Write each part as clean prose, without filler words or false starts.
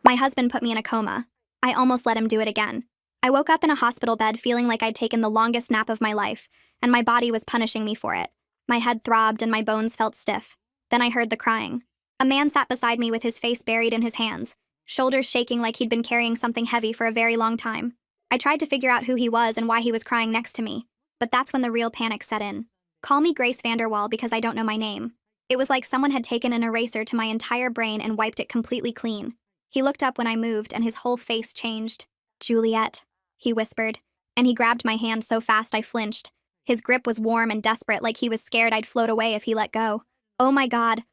My husband put me in a coma. I almost let him do it again. I woke up in a hospital bed feeling like I'd taken the longest nap of my life, and my body was punishing me for it. My head throbbed and my bones felt stiff. Then I heard the crying. A man sat beside me with his face buried in his hands, shoulders shaking like he'd been carrying something heavy for a very long time. I tried to figure out who he was and why he was crying next to me, but that's when the real panic set in. Call me Grace Vanderwall because I don't know my name. It was like someone had taken an eraser to my entire brain and wiped it completely clean. He looked up when I moved and his whole face changed. "Juliet," he whispered, and he grabbed my hand so fast I flinched. His grip was warm and desperate, like he was scared I'd float away if he let go. Oh my God,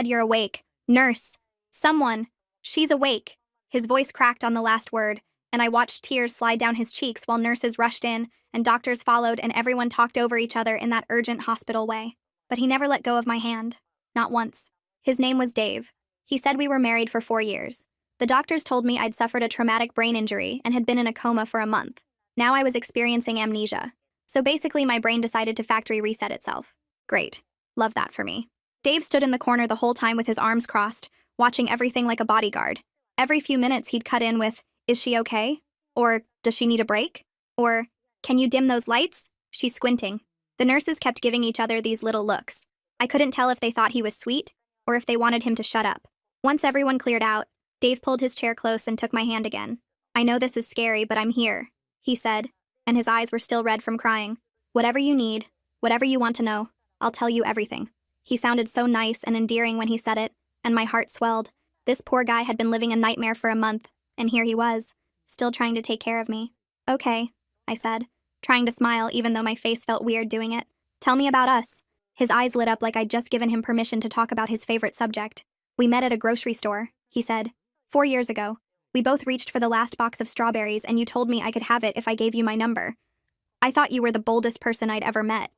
you're awake. Nurse. Someone. She's awake." His voice cracked on the last word, and I watched tears slide down his cheeks while nurses rushed in, and doctors followed, and everyone talked over each other in that urgent hospital way. But he never let go of my hand. Not once. His name was Dave. He said we were married for 4 years. The doctors told me I'd suffered a traumatic brain injury and had been in a coma for a month. Now I was experiencing amnesia. So basically my brain decided to factory reset itself. Great. Love that for me. Dave stood in the corner the whole time with his arms crossed, watching everything like a bodyguard. Every few minutes he'd cut in with, "Is she okay?" Or, "Does she need a break?" Or, "Can you dim those lights? She's squinting." The nurses kept giving each other these little looks. I couldn't tell if they thought he was sweet or if they wanted him to shut up. Once everyone cleared out, Dave pulled his chair close and took my hand again. "I know this is scary, but I'm here," he said, and his eyes were still red from crying. "Whatever you need, whatever you want to know, I'll tell you everything." He sounded so nice and endearing when he said it, and my heart swelled. This poor guy had been living a nightmare for a month, and here he was, still trying to take care of me. "Okay," I said, trying to smile even though my face felt weird doing it. "Tell me about us." His eyes lit up like I'd just given him permission to talk about his favorite subject. "We met at a grocery store," he said. 4 years ago. We both reached for the last box of strawberries and you told me I could have it if I gave you my number. I thought you were the boldest person I'd ever met."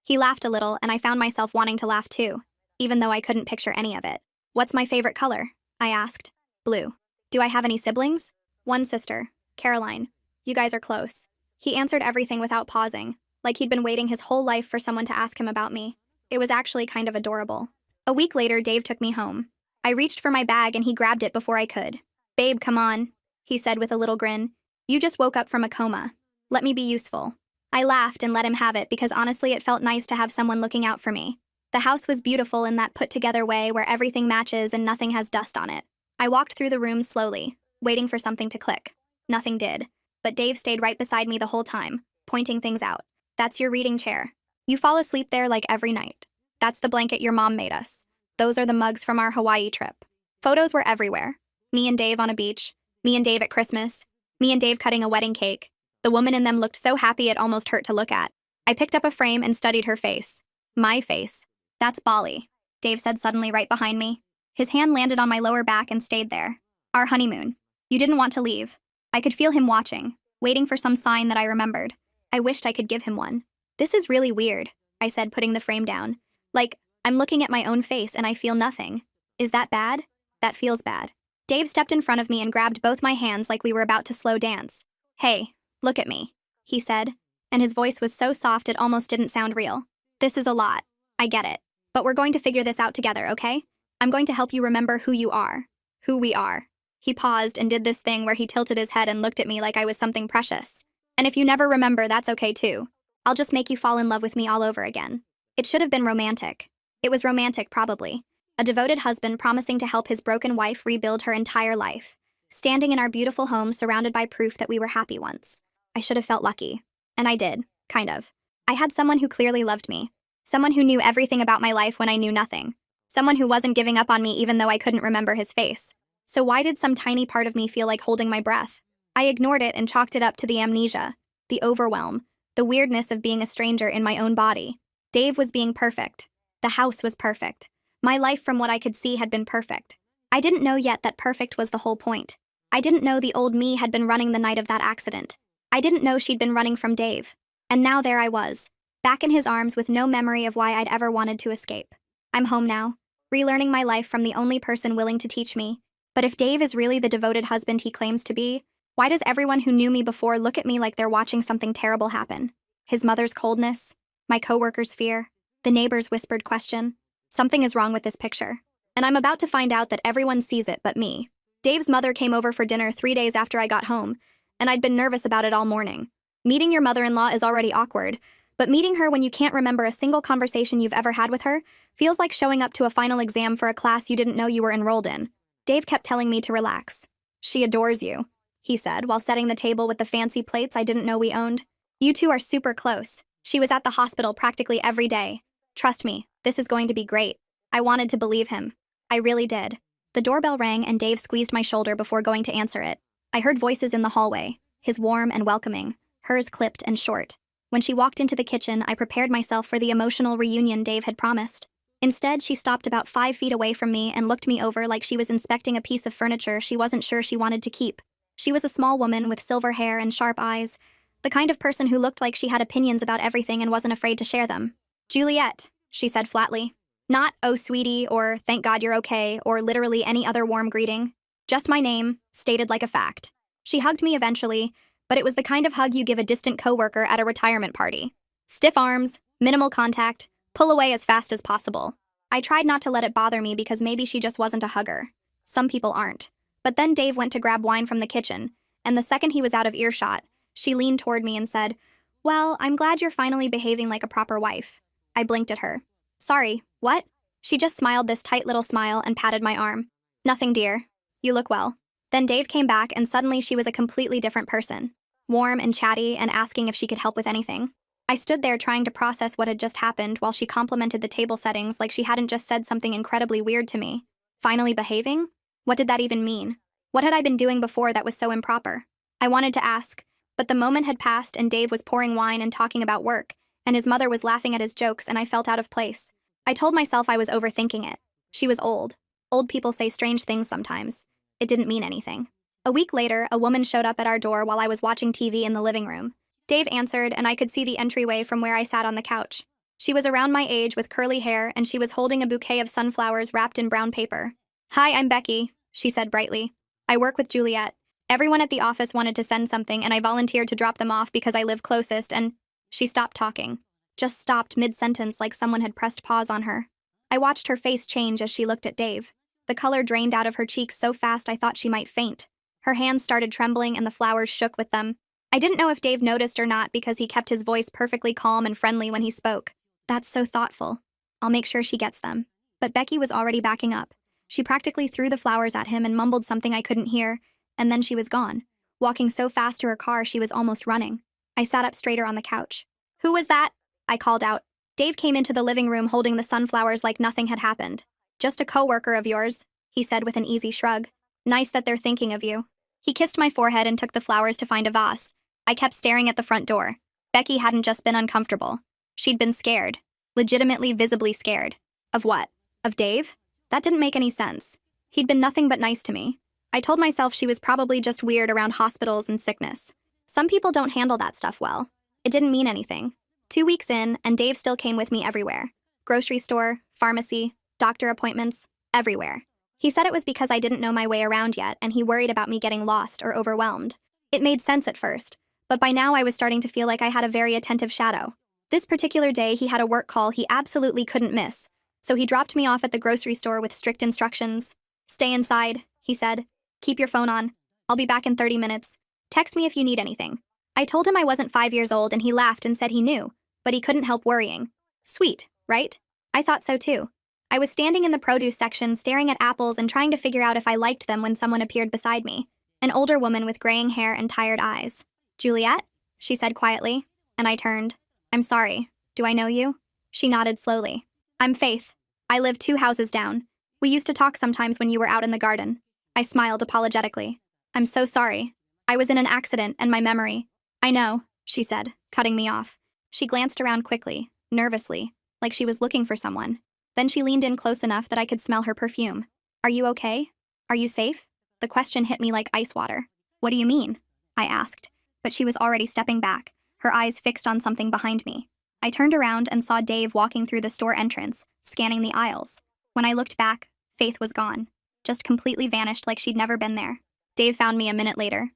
He laughed a little and I found myself wanting to laugh too, even though I couldn't picture any of it. "What's my favorite color?" I asked. "Blue." "Do I have any siblings?" "One sister, Caroline. You guys are close." He answered everything without pausing, like he'd been waiting his whole life for someone to ask him about me. It was actually kind of adorable. A week later, Dave took me home. I reached for my bag and he grabbed it before I could. "Babe, come on," he said with a little grin. "You just woke up from a coma. Let me be useful." I laughed and let him have it because honestly it felt nice to have someone looking out for me. The house was beautiful in that put-together way where everything matches and nothing has dust on it. I walked through the rooms slowly, waiting for something to click. Nothing did. But Dave stayed right beside me the whole time, pointing things out. "That's your reading chair. You fall asleep there like every night. That's the blanket your mom made us. Those are the mugs from our Hawaii trip." Photos were everywhere. Me and Dave on a beach. Me and Dave at Christmas. Me and Dave cutting a wedding cake. The woman in them looked so happy it almost hurt to look at. I picked up a frame and studied her face. My face. "That's Bali," Dave said suddenly right behind me. His hand landed on my lower back and stayed there. "Our honeymoon. You didn't want to leave." I could feel him watching, waiting for some sign that I remembered. I wished I could give him one. "This is really weird," I said, putting the frame down. "Like, I'm looking at my own face and I feel nothing. Is that bad?" "That feels bad." Dave stepped in front of me and grabbed both my hands like we were about to slow dance. "Hey, look at me," he said, and his voice was so soft it almost didn't sound real. "This is a lot. I get it. But we're going to figure this out together, okay? I'm going to help you remember who you are. Who we are." He paused and did this thing where he tilted his head and looked at me like I was something precious. "And if you never remember, that's okay too. I'll just make you fall in love with me all over again." It should have been romantic. It was romantic, probably. A devoted husband promising to help his broken wife rebuild her entire life. Standing in our beautiful home surrounded by proof that we were happy once. I should have felt lucky. And I did, kind of. I had someone who clearly loved me. Someone who knew everything about my life when I knew nothing. Someone who wasn't giving up on me even though I couldn't remember his face. So why did some tiny part of me feel like holding my breath? I ignored it and chalked it up to the amnesia, the overwhelm, the weirdness of being a stranger in my own body. Dave was being perfect. The house was perfect. My life from what I could see had been perfect. I didn't know yet that perfect was the whole point. I didn't know the old me had been running the night of that accident. I didn't know she'd been running from Dave. And now there I was, back in his arms with no memory of why I'd ever wanted to escape. I'm home now, relearning my life from the only person willing to teach me. But if Dave is really the devoted husband he claims to be, why does everyone who knew me before look at me like they're watching something terrible happen? His mother's coldness, my coworker's fear, the neighbor's whispered question. Something is wrong with this picture. And I'm about to find out that everyone sees it but me. Dave's mother came over for dinner 3 days after I got home, and I'd been nervous about it all morning. Meeting your mother-in-law is already awkward, but meeting her when you can't remember a single conversation you've ever had with her feels like showing up to a final exam for a class you didn't know you were enrolled in. Dave kept telling me to relax. "She adores you," he said, while setting the table with the fancy plates I didn't know we owned. "You two are super close. She was at the hospital practically every day. Trust me, this is going to be great." I wanted to believe him. I really did. The doorbell rang and Dave squeezed my shoulder before going to answer it. I heard voices in the hallway, his warm and welcoming, hers clipped and short. When she walked into the kitchen, I prepared myself for the emotional reunion Dave had promised. Instead, she stopped about 5 feet away from me and looked me over like she was inspecting a piece of furniture she wasn't sure she wanted to keep. She was a small woman with silver hair and sharp eyes, the kind of person who looked like she had opinions about everything and wasn't afraid to share them. "Juliet," she said flatly. Not, "Oh, sweetie," or "Thank God you're okay," or literally any other warm greeting. Just my name, stated like a fact. She hugged me eventually, but it was the kind of hug you give a distant coworker at a retirement party. Stiff arms, minimal contact, pull away as fast as possible. I tried not to let it bother me because maybe she just wasn't a hugger. Some people aren't. But then Dave went to grab wine from the kitchen, and the second he was out of earshot, she leaned toward me and said, "Well, I'm glad you're finally behaving like a proper wife." I blinked at her. "Sorry, what?" She just smiled this tight little smile and patted my arm. "Nothing, dear. You look well." Then Dave came back and suddenly she was a completely different person. Warm and chatty and asking if she could help with anything. I stood there trying to process what had just happened while she complimented the table settings like she hadn't just said something incredibly weird to me. Finally behaving? What did that even mean? What had I been doing before that was so improper? I wanted to ask, but the moment had passed and Dave was pouring wine and talking about work, and his mother was laughing at his jokes and I felt out of place. I told myself I was overthinking it. She was old. Old people say strange things sometimes. It didn't mean anything. A week later, a woman showed up at our door while I was watching TV in the living room. Dave answered, and I could see the entryway from where I sat on the couch. She was around my age with curly hair, and she was holding a bouquet of sunflowers wrapped in brown paper. "Hi, I'm Becky," she said brightly. "I work with Juliet. Everyone at the office wanted to send something, and I volunteered to drop them off because I live closest, and—" She stopped talking. Just stopped mid-sentence like someone had pressed pause on her. I watched her face change as she looked at Dave. The color drained out of her cheeks so fast I thought she might faint. Her hands started trembling and the flowers shook with them. I didn't know if Dave noticed or not because he kept his voice perfectly calm and friendly when he spoke. "That's so thoughtful. I'll make sure she gets them." But Becky was already backing up. She practically threw the flowers at him and mumbled something I couldn't hear, and then she was gone. Walking so fast to her car she was almost running. I sat up straighter on the couch. "Who was that?" I called out. Dave came into the living room holding the sunflowers like nothing had happened. "Just a coworker of yours," he said with an easy shrug. "Nice that they're thinking of you." He kissed my forehead and took the flowers to find a vase. I kept staring at the front door. Becky hadn't just been uncomfortable. She'd been scared. Legitimately, visibly scared. Of what? Of Dave? That didn't make any sense. He'd been nothing but nice to me. I told myself she was probably just weird around hospitals and sickness. Some people don't handle that stuff well. It didn't mean anything. 2 weeks in, and Dave still came with me everywhere. Grocery store, pharmacy, doctor appointments, everywhere. He said it was because I didn't know my way around yet, and he worried about me getting lost or overwhelmed. It made sense at first, but by now I was starting to feel like I had a very attentive shadow. This particular day, he had a work call he absolutely couldn't miss, so he dropped me off at the grocery store with strict instructions. "Stay inside," he said. "Keep your phone on. I'll be back in 30 minutes. Text me if you need anything." I told him I wasn't 5 years old and he laughed and said he knew, but he couldn't help worrying. Sweet, right? I thought so too. I was standing in the produce section staring at apples and trying to figure out if I liked them when someone appeared beside me. An older woman with graying hair and tired eyes. "Juliet?" she said quietly, and I turned. "I'm sorry. Do I know you?" She nodded slowly. "I'm Faith. I live 2 houses down. We used to talk sometimes when you were out in the garden." I smiled apologetically. "I'm so sorry. I was in an accident and my memory—" "I know," she said, cutting me off. She glanced around quickly, nervously, like she was looking for someone. Then she leaned in close enough that I could smell her perfume. "Are you okay? Are you safe?" The question hit me like ice water. "What do you mean?" I asked, but she was already stepping back, her eyes fixed on something behind me. I turned around and saw Dave walking through the store entrance, scanning the aisles. When I looked back, Faith was gone, just completely vanished like she'd never been there. Dave found me a minute later.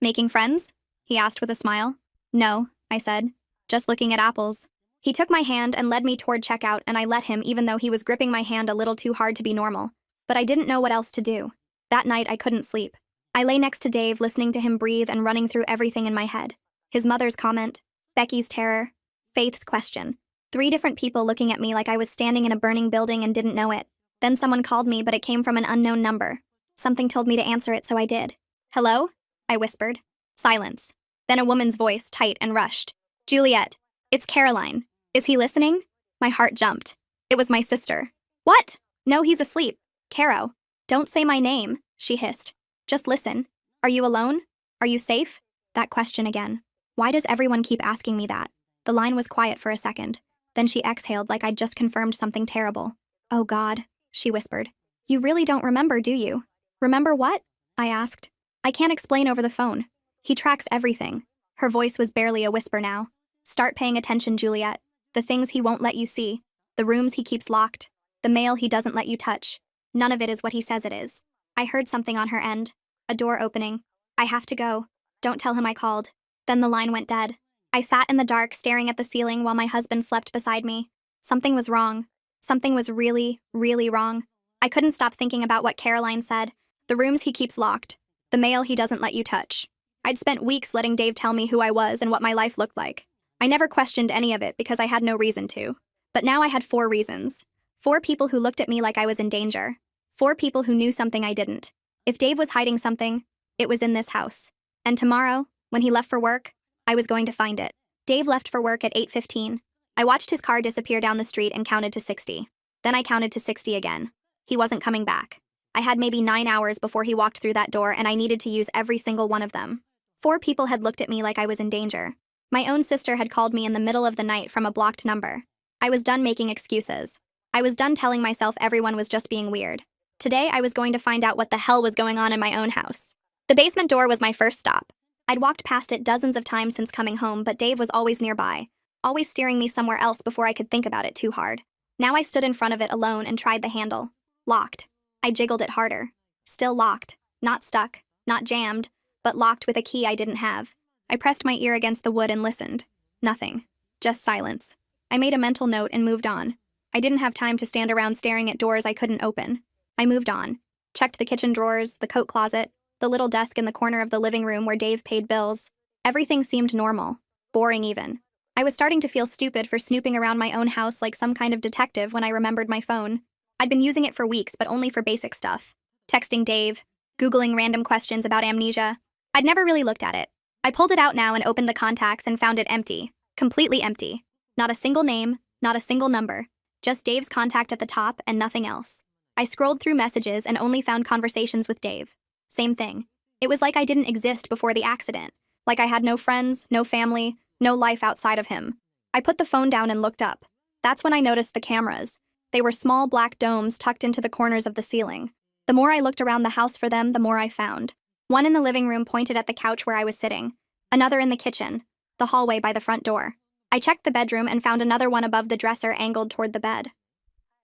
"Making friends?" he asked with a smile. "No," I said. "Just looking at apples." He took my hand and led me toward checkout, and I let him even though he was gripping my hand a little too hard to be normal. But I didn't know what else to do. That night, I couldn't sleep. I lay next to Dave, listening to him breathe and running through everything in my head. His mother's comment, Becky's terror, Faith's question. 3 different people looking at me like I was standing in a burning building and didn't know it. Then someone called me, but it came from an unknown number. Something told me to answer it, so I did. "Hello?" I whispered. Silence. Then a woman's voice, tight and rushed. "Juliet, it's Caroline. Is he listening?" My heart jumped. It was my sister. "What? No, he's asleep. Caro, don't say my name," she hissed. "Just listen. Are you alone? Are you safe?" That question again. Why does everyone keep asking me that? The line was quiet for a second. Then she exhaled like I'd just confirmed something terrible. "Oh God," she whispered. "You really don't remember, do you?" "Remember what?" I asked. "I can't explain over the phone. He tracks everything." Her voice was barely a whisper now. "Start paying attention, Juliet. The things he won't let you see. The rooms he keeps locked. The mail he doesn't let you touch. None of it is what he says it is." I heard something on her end. A door opening. "I have to go. Don't tell him I called." Then the line went dead. I sat in the dark, staring at the ceiling while my husband slept beside me. Something was wrong. Something was really, really wrong. I couldn't stop thinking about what Caroline said. The rooms he keeps locked. The mail he doesn't let you touch. I'd spent weeks letting Dave tell me who I was and what my life looked like. I never questioned any of it because I had no reason to. But now I had 4 reasons. 4 people who looked at me like I was in danger. 4 people who knew something I didn't. If Dave was hiding something, it was in this house. And tomorrow, when he left for work, I was going to find it. Dave left for work at 8:15. I watched his car disappear down the street and counted to 60. Then I counted to 60 again. He wasn't coming back. I had maybe 9 hours before he walked through that door, and I needed to use every single one of them. 4 people had looked at me like I was in danger. My own sister had called me in the middle of the night from a blocked number. I was done making excuses. I was done telling myself everyone was just being weird. Today, I was going to find out what the hell was going on in my own house. The basement door was my first stop. I'd walked past it dozens of times since coming home, but Dave was always nearby, always steering me somewhere else before I could think about it too hard. Now I stood in front of it alone and tried the handle. Locked. I jiggled it harder. Still locked. Not stuck. Not jammed. But locked with a key I didn't have. I pressed my ear against the wood and listened. Nothing. Just silence. I made a mental note and moved on. I didn't have time to stand around staring at doors I couldn't open. I moved on. Checked the kitchen drawers, the coat closet, the little desk in the corner of the living room where Dave paid bills. Everything seemed normal. Boring even. I was starting to feel stupid for snooping around my own house like some kind of detective when I remembered my phone. I'd been using it for weeks, but only for basic stuff. Texting Dave, Googling random questions about amnesia. I'd never really looked at it. I pulled it out now and opened the contacts and found it empty. Completely empty. Not a single name, not a single number. Just Dave's contact at the top and nothing else. I scrolled through messages and only found conversations with Dave. Same thing. It was like I didn't exist before the accident. Like I had no friends, no family, no life outside of him. I put the phone down and looked up. That's when I noticed the cameras. They were small black domes tucked into the corners of the ceiling. The more I looked around the house for them, the more I found. One in the living room pointed at the couch where I was sitting. Another in the kitchen. The hallway by the front door. I checked the bedroom and found another one above the dresser angled toward the bed.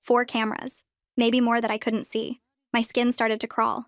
4 cameras. Maybe more that I couldn't see. My skin started to crawl.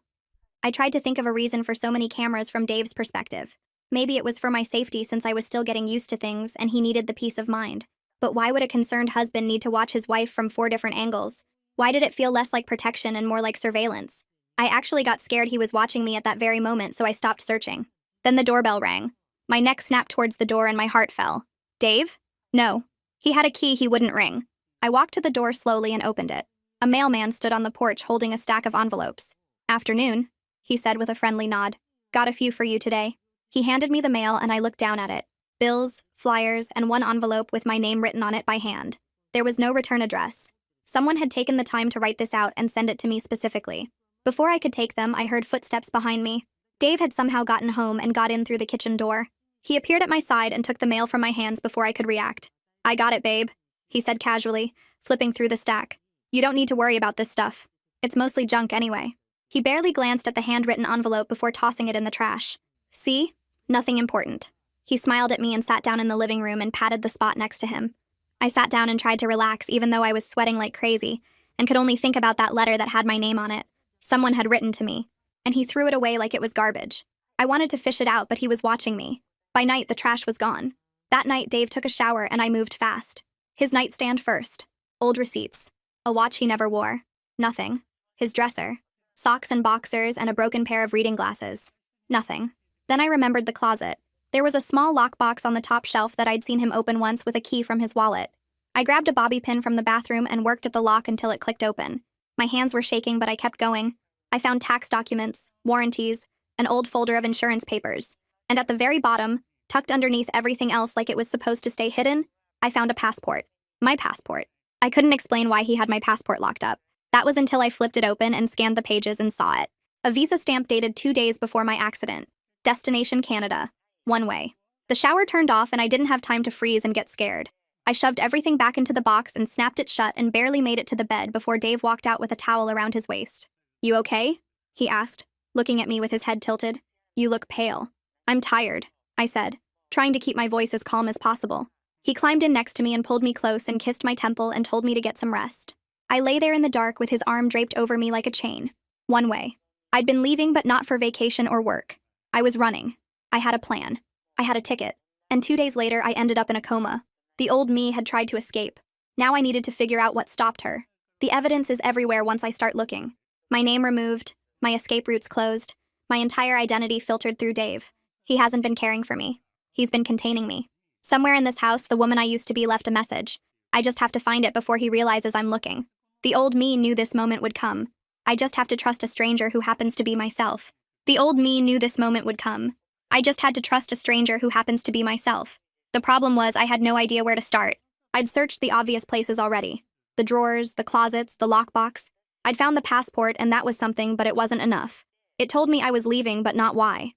I tried to think of a reason for so many cameras from Dave's perspective. Maybe it was for my safety since I was still getting used to things and he needed the peace of mind. But why would a concerned husband need to watch his wife from 4 different angles? Why did it feel less like protection and more like surveillance? I actually got scared he was watching me at that very moment, so I stopped searching. Then the doorbell rang. My neck snapped towards the door and my heart fell. Dave? No. He had a key he wouldn't ring. I walked to the door slowly and opened it. A mailman stood on the porch holding a stack of envelopes. "Afternoon," he said with a friendly nod. "Got a few for you today." He handed me the mail and I looked down at it. Bills, flyers, and one envelope with my name written on it by hand. There was no return address. Someone had taken the time to write this out and send it to me specifically. Before I could take them, I heard footsteps behind me. Dave had somehow gotten home and got in through the kitchen door. He appeared at my side and took the mail from my hands before I could react. "I got it, babe," he said casually, flipping through the stack. "You don't need to worry about this stuff. It's mostly junk anyway." He barely glanced at the handwritten envelope before tossing it in the trash. "See? Nothing important." He smiled at me and sat down in the living room and patted the spot next to him. I sat down and tried to relax even though I was sweating like crazy and could only think about that letter that had my name on it. Someone had written to me, and he threw it away like it was garbage. I wanted to fish it out, but he was watching me. By night, the trash was gone. That night, Dave took a shower and I moved fast. His nightstand first. Old receipts. A watch he never wore. Nothing. His dresser. Socks and boxers and a broken pair of reading glasses. Nothing. Then I remembered the closet. There was a small lockbox on the top shelf that I'd seen him open once with a key from his wallet. I grabbed a bobby pin from the bathroom and worked at the lock until it clicked open. My hands were shaking, but I kept going. I found tax documents, warranties, an old folder of insurance papers. And at the very bottom, tucked underneath everything else like it was supposed to stay hidden, I found a passport. My passport. I couldn't explain why he had my passport locked up. That was until I flipped it open and scanned the pages and saw it. A visa stamp dated 2 days before my accident. Destination Canada. One way. The shower turned off and I didn't have time to freeze and get scared. I shoved everything back into the box and snapped it shut and barely made it to the bed before Dave walked out with a towel around his waist. "You okay?" he asked, looking at me with his head tilted. "You look pale." "I'm tired," I said, trying to keep my voice as calm as possible. He climbed in next to me and pulled me close and kissed my temple and told me to get some rest. I lay there in the dark with his arm draped over me like a chain. One way. I'd been leaving, but not for vacation or work. I was running. I had a plan. I had a ticket. And 2 days later, I ended up in a coma. The old me had tried to escape. Now I needed to figure out what stopped her. The evidence is everywhere once I start looking. My name removed, my escape routes closed, my entire identity filtered through Dave. He hasn't been caring for me. He's been containing me. Somewhere in this house, the woman I used to be left a message. I just have to find it before he realizes I'm looking. The old me knew this moment would come. I just have to trust a stranger who happens to be myself. The old me knew this moment would come. I just had to trust a stranger who happens to be myself. The problem was I had no idea where to start. I'd searched the obvious places already. The drawers, the closets, the lockbox. I'd found the passport, and that was something, but it wasn't enough. It told me I was leaving, but not why.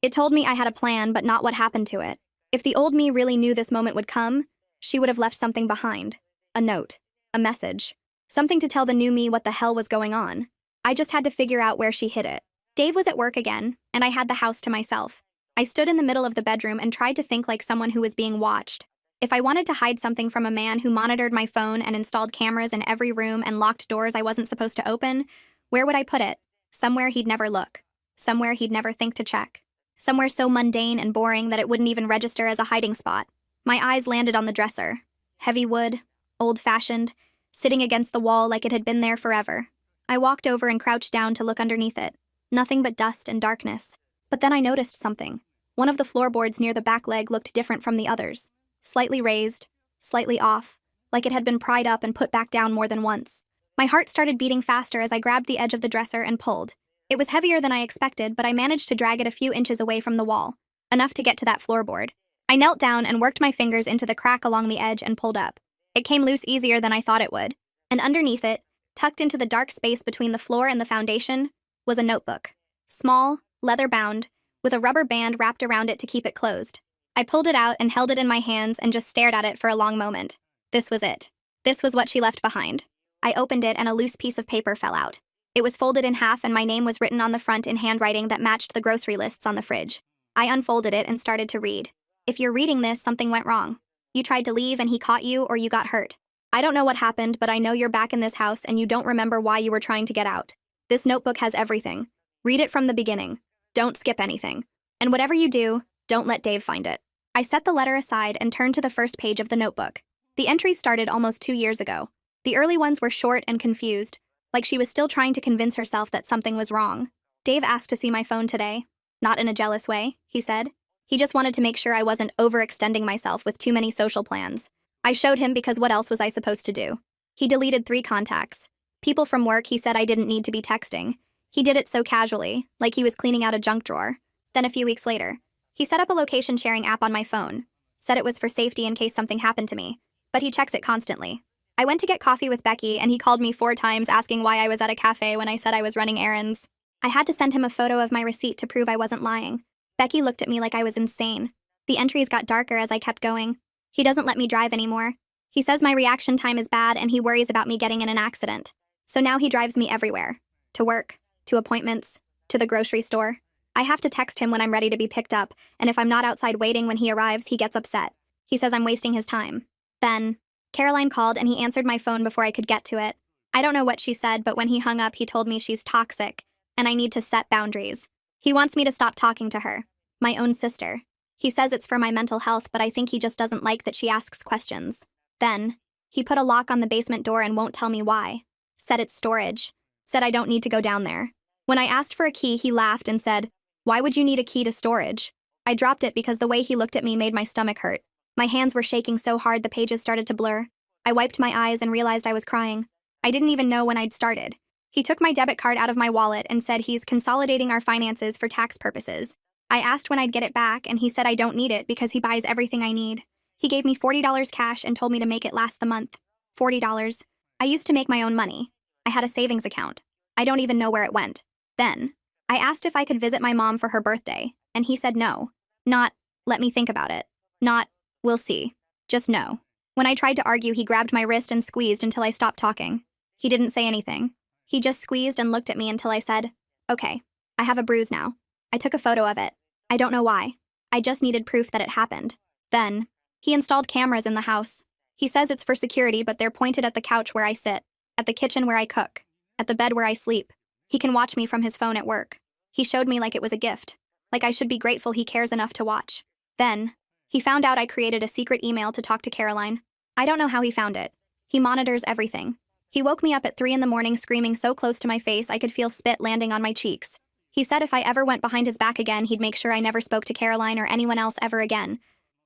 It told me I had a plan, but not what happened to it. If the old me really knew this moment would come, she would have left something behind. A note. A message. Something to tell the new me what the hell was going on. I just had to figure out where she hid it. Dave was at work again, and I had the house to myself. I stood in the middle of the bedroom and tried to think like someone who was being watched. If I wanted to hide something from a man who monitored my phone and installed cameras in every room and locked doors I wasn't supposed to open, where would I put it? Somewhere he'd never look. Somewhere he'd never think to check. Somewhere so mundane and boring that it wouldn't even register as a hiding spot. My eyes landed on the dresser. Heavy wood, old-fashioned, sitting against the wall like it had been there forever. I walked over and crouched down to look underneath it. Nothing but dust and darkness. But then I noticed something. One of the floorboards near the back leg looked different from the others. Slightly raised, slightly off, like it had been pried up and put back down more than once. My heart started beating faster as I grabbed the edge of the dresser and pulled. It was heavier than I expected, but I managed to drag it a few inches away from the wall, enough to get to that floorboard. I knelt down and worked my fingers into the crack along the edge and pulled up. It came loose easier than I thought it would. And underneath it, tucked into the dark space between the floor and the foundation, was a notebook. Small, leather-bound, with a rubber band wrapped around it to keep it closed. I pulled it out and held it in my hands and just stared at it for a long moment. This was it. This was what she left behind. I opened it and a loose piece of paper fell out. It was folded in half and my name was written on the front in handwriting that matched the grocery lists on the fridge. I unfolded it and started to read. If you're reading this, something went wrong. You tried to leave and he caught you, or you got hurt. I don't know what happened, but I know you're back in this house and you don't remember why you were trying to get out. This notebook has everything. Read it from the beginning. Don't skip anything. And whatever you do, don't let Dave find it. I set the letter aside and turned to the first page of the notebook. The entries started almost 2 years ago. The early ones were short and confused, like she was still trying to convince herself that something was wrong. Dave asked to see my phone today. Not in a jealous way, he said. He just wanted to make sure I wasn't overextending myself with too many social plans. I showed him because what else was I supposed to do? He deleted 3 contacts. People from work he said I didn't need to be texting. He did it so casually, like he was cleaning out a junk drawer. Then a few weeks later, he set up a location sharing app on my phone. Said it was for safety in case something happened to me, but he checks it constantly. I went to get coffee with Becky and he called me 4 times asking why I was at a cafe when I said I was running errands. I had to send him a photo of my receipt to prove I wasn't lying. Becky looked at me like I was insane. The entries got darker as I kept going. He doesn't let me drive anymore. He says my reaction time is bad and he worries about me getting in an accident. So now he drives me everywhere. To work, to appointments, to the grocery store. I have to text him when I'm ready to be picked up, and if I'm not outside waiting when he arrives, he gets upset. He says I'm wasting his time. Then, Caroline called and he answered my phone before I could get to it. I don't know what she said, but when he hung up, he told me she's toxic, and I need to set boundaries. He wants me to stop talking to her. My own sister. He says it's for my mental health, but I think he just doesn't like that she asks questions. Then, he put a lock on the basement door and won't tell me why. Said it's storage. said I don't need to go down there. When I asked for a key, he laughed and said, "Why would you need a key to storage?" I dropped it because the way he looked at me made my stomach hurt. My hands were shaking so hard the pages started to blur. I wiped my eyes and realized I was crying. I didn't even know when I'd started. He took my debit card out of my wallet and said he's consolidating our finances for tax purposes. I asked when I'd get it back, and he said I don't need it because he buys everything I need. He gave me $40 cash and told me to make it last the month. $40. I used to make my own money. I had a savings account. I don't even know where it went. Then, I asked if I could visit my mom for her birthday, and he said no. Not, let me think about it. Not, we'll see. Just no. When I tried to argue, he grabbed my wrist and squeezed until I stopped talking. He didn't say anything. He just squeezed and looked at me until I said, "Okay, I have a bruise now." I took a photo of it. I don't know why. I just needed proof that it happened. Then, he installed cameras in the house. He says it's for security, but they're pointed at the couch where I sit, at the kitchen where I cook, at the bed where I sleep. He can watch me from his phone at work. He showed me like it was a gift, like I should be grateful he cares enough to watch. Then, he found out I created a secret email to talk to Caroline. I don't know how he found it. He monitors everything. He woke me up at 3 in the morning screaming so close to my face I could feel spit landing on my cheeks. He said if I ever went behind his back again, he'd make sure I never spoke to Caroline or anyone else ever again.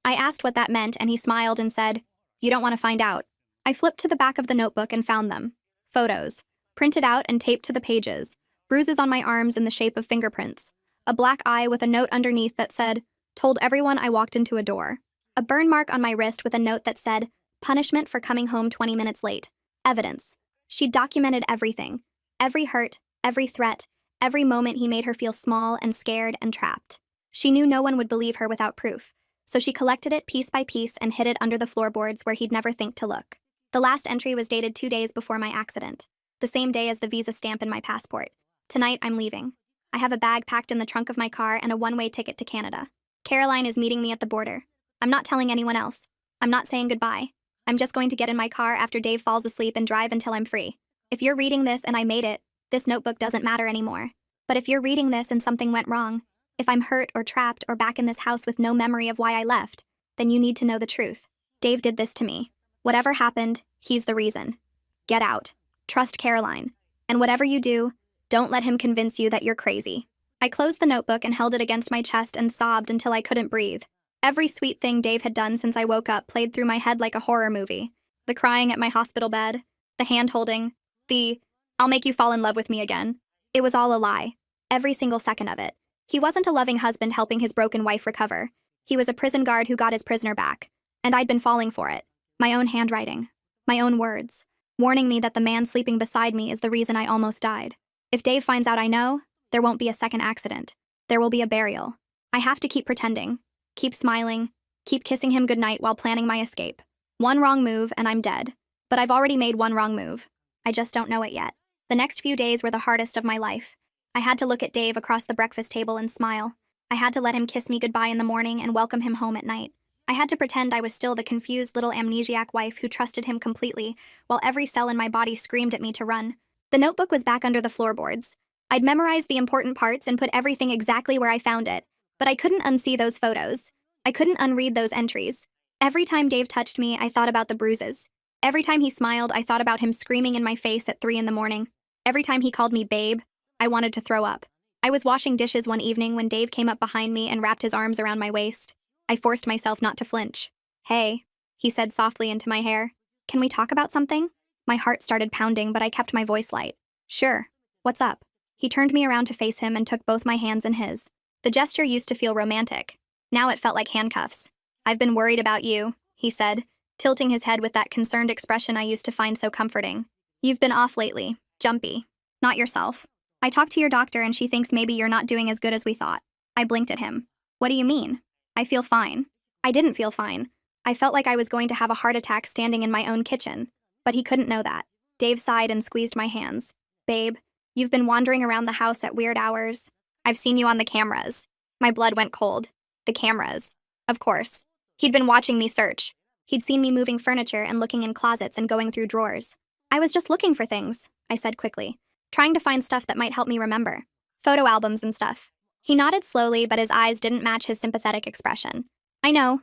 I asked what that meant, and he smiled and said, "You don't want to find out." I flipped to the back of the notebook and found them. Photos. Printed out and taped to the pages. Bruises on my arms in the shape of fingerprints. A black eye with a note underneath that said, "Told everyone I walked into a door." A burn mark on my wrist with a note that said, "Punishment for coming home 20 minutes late." Evidence. She documented everything. Every hurt, every threat, every moment he made her feel small and scared and trapped. She knew no one would believe her without proof, so she collected it piece by piece and hid it under the floorboards where he'd never think to look. The last entry was dated 2 days before my accident, the same day as the visa stamp in my passport. Tonight, I'm leaving. I have a bag packed in the trunk of my car and a one-way ticket to Canada. Caroline is meeting me at the border. I'm not telling anyone else. I'm not saying goodbye. I'm just going to get in my car after Dave falls asleep and drive until I'm free. If you're reading this and I made it, this notebook doesn't matter anymore. But if you're reading this and something went wrong, if I'm hurt or trapped or back in this house with no memory of why I left, then you need to know the truth. Dave did this to me. Whatever happened, he's the reason. Get out. Trust Caroline. And whatever you do, don't let him convince you that you're crazy. I closed the notebook and held it against my chest and sobbed until I couldn't breathe. Every sweet thing Dave had done since I woke up played through my head like a horror movie. The crying at my hospital bed, the hand-holding, the, "I'll make you fall in love with me again." It was all a lie. Every single second of it. He wasn't a loving husband helping his broken wife recover. He was a prison guard who got his prisoner back. And I'd been falling for it. My own handwriting. My own words. Warning me that the man sleeping beside me is the reason I almost died. If Dave finds out I know, there won't be a second accident. There will be a burial. I have to keep pretending. Keep smiling. Keep kissing him goodnight while planning my escape. One wrong move and I'm dead. But I've already made one wrong move. I just don't know it yet. The next few days were the hardest of my life. I had to look at Dave across the breakfast table and smile. I had to let him kiss me goodbye in the morning and welcome him home at night. I had to pretend I was still the confused little amnesiac wife who trusted him completely, while every cell in my body screamed at me to run. The notebook was back under the floorboards. I'd memorized the important parts and put everything exactly where I found it, but I couldn't unsee those photos. I couldn't unread those entries. Every time Dave touched me, I thought about the bruises. Every time he smiled, I thought about him screaming in my face at 3 in the morning. Every time he called me babe, I wanted to throw up. I was washing dishes one evening when Dave came up behind me and wrapped his arms around my waist. I forced myself not to flinch. "Hey," he said softly into my hair. "Can we talk about something?" My heart started pounding, but I kept my voice light. "Sure. What's up?" He turned me around to face him and took both my hands in his. The gesture used to feel romantic. Now it felt like handcuffs. "I've been worried about you," he said, tilting his head with that concerned expression I used to find so comforting. "You've been off lately, jumpy. Not yourself. I talked to your doctor and she thinks maybe you're not doing as good as we thought." I blinked at him. "What do you mean?" "I feel fine." I didn't feel fine. I felt like I was going to have a heart attack standing in my own kitchen. But he couldn't know that. Dave sighed and squeezed my hands. "Babe, you've been wandering around the house at weird hours. I've seen you on the cameras." My blood went cold. The cameras. Of course. He'd been watching me search. He'd seen me moving furniture and looking in closets and going through drawers. "I was just looking for things," I said quickly. "Trying to find stuff that might help me remember. Photo albums and stuff." He nodded slowly, but his eyes didn't match his sympathetic expression. I know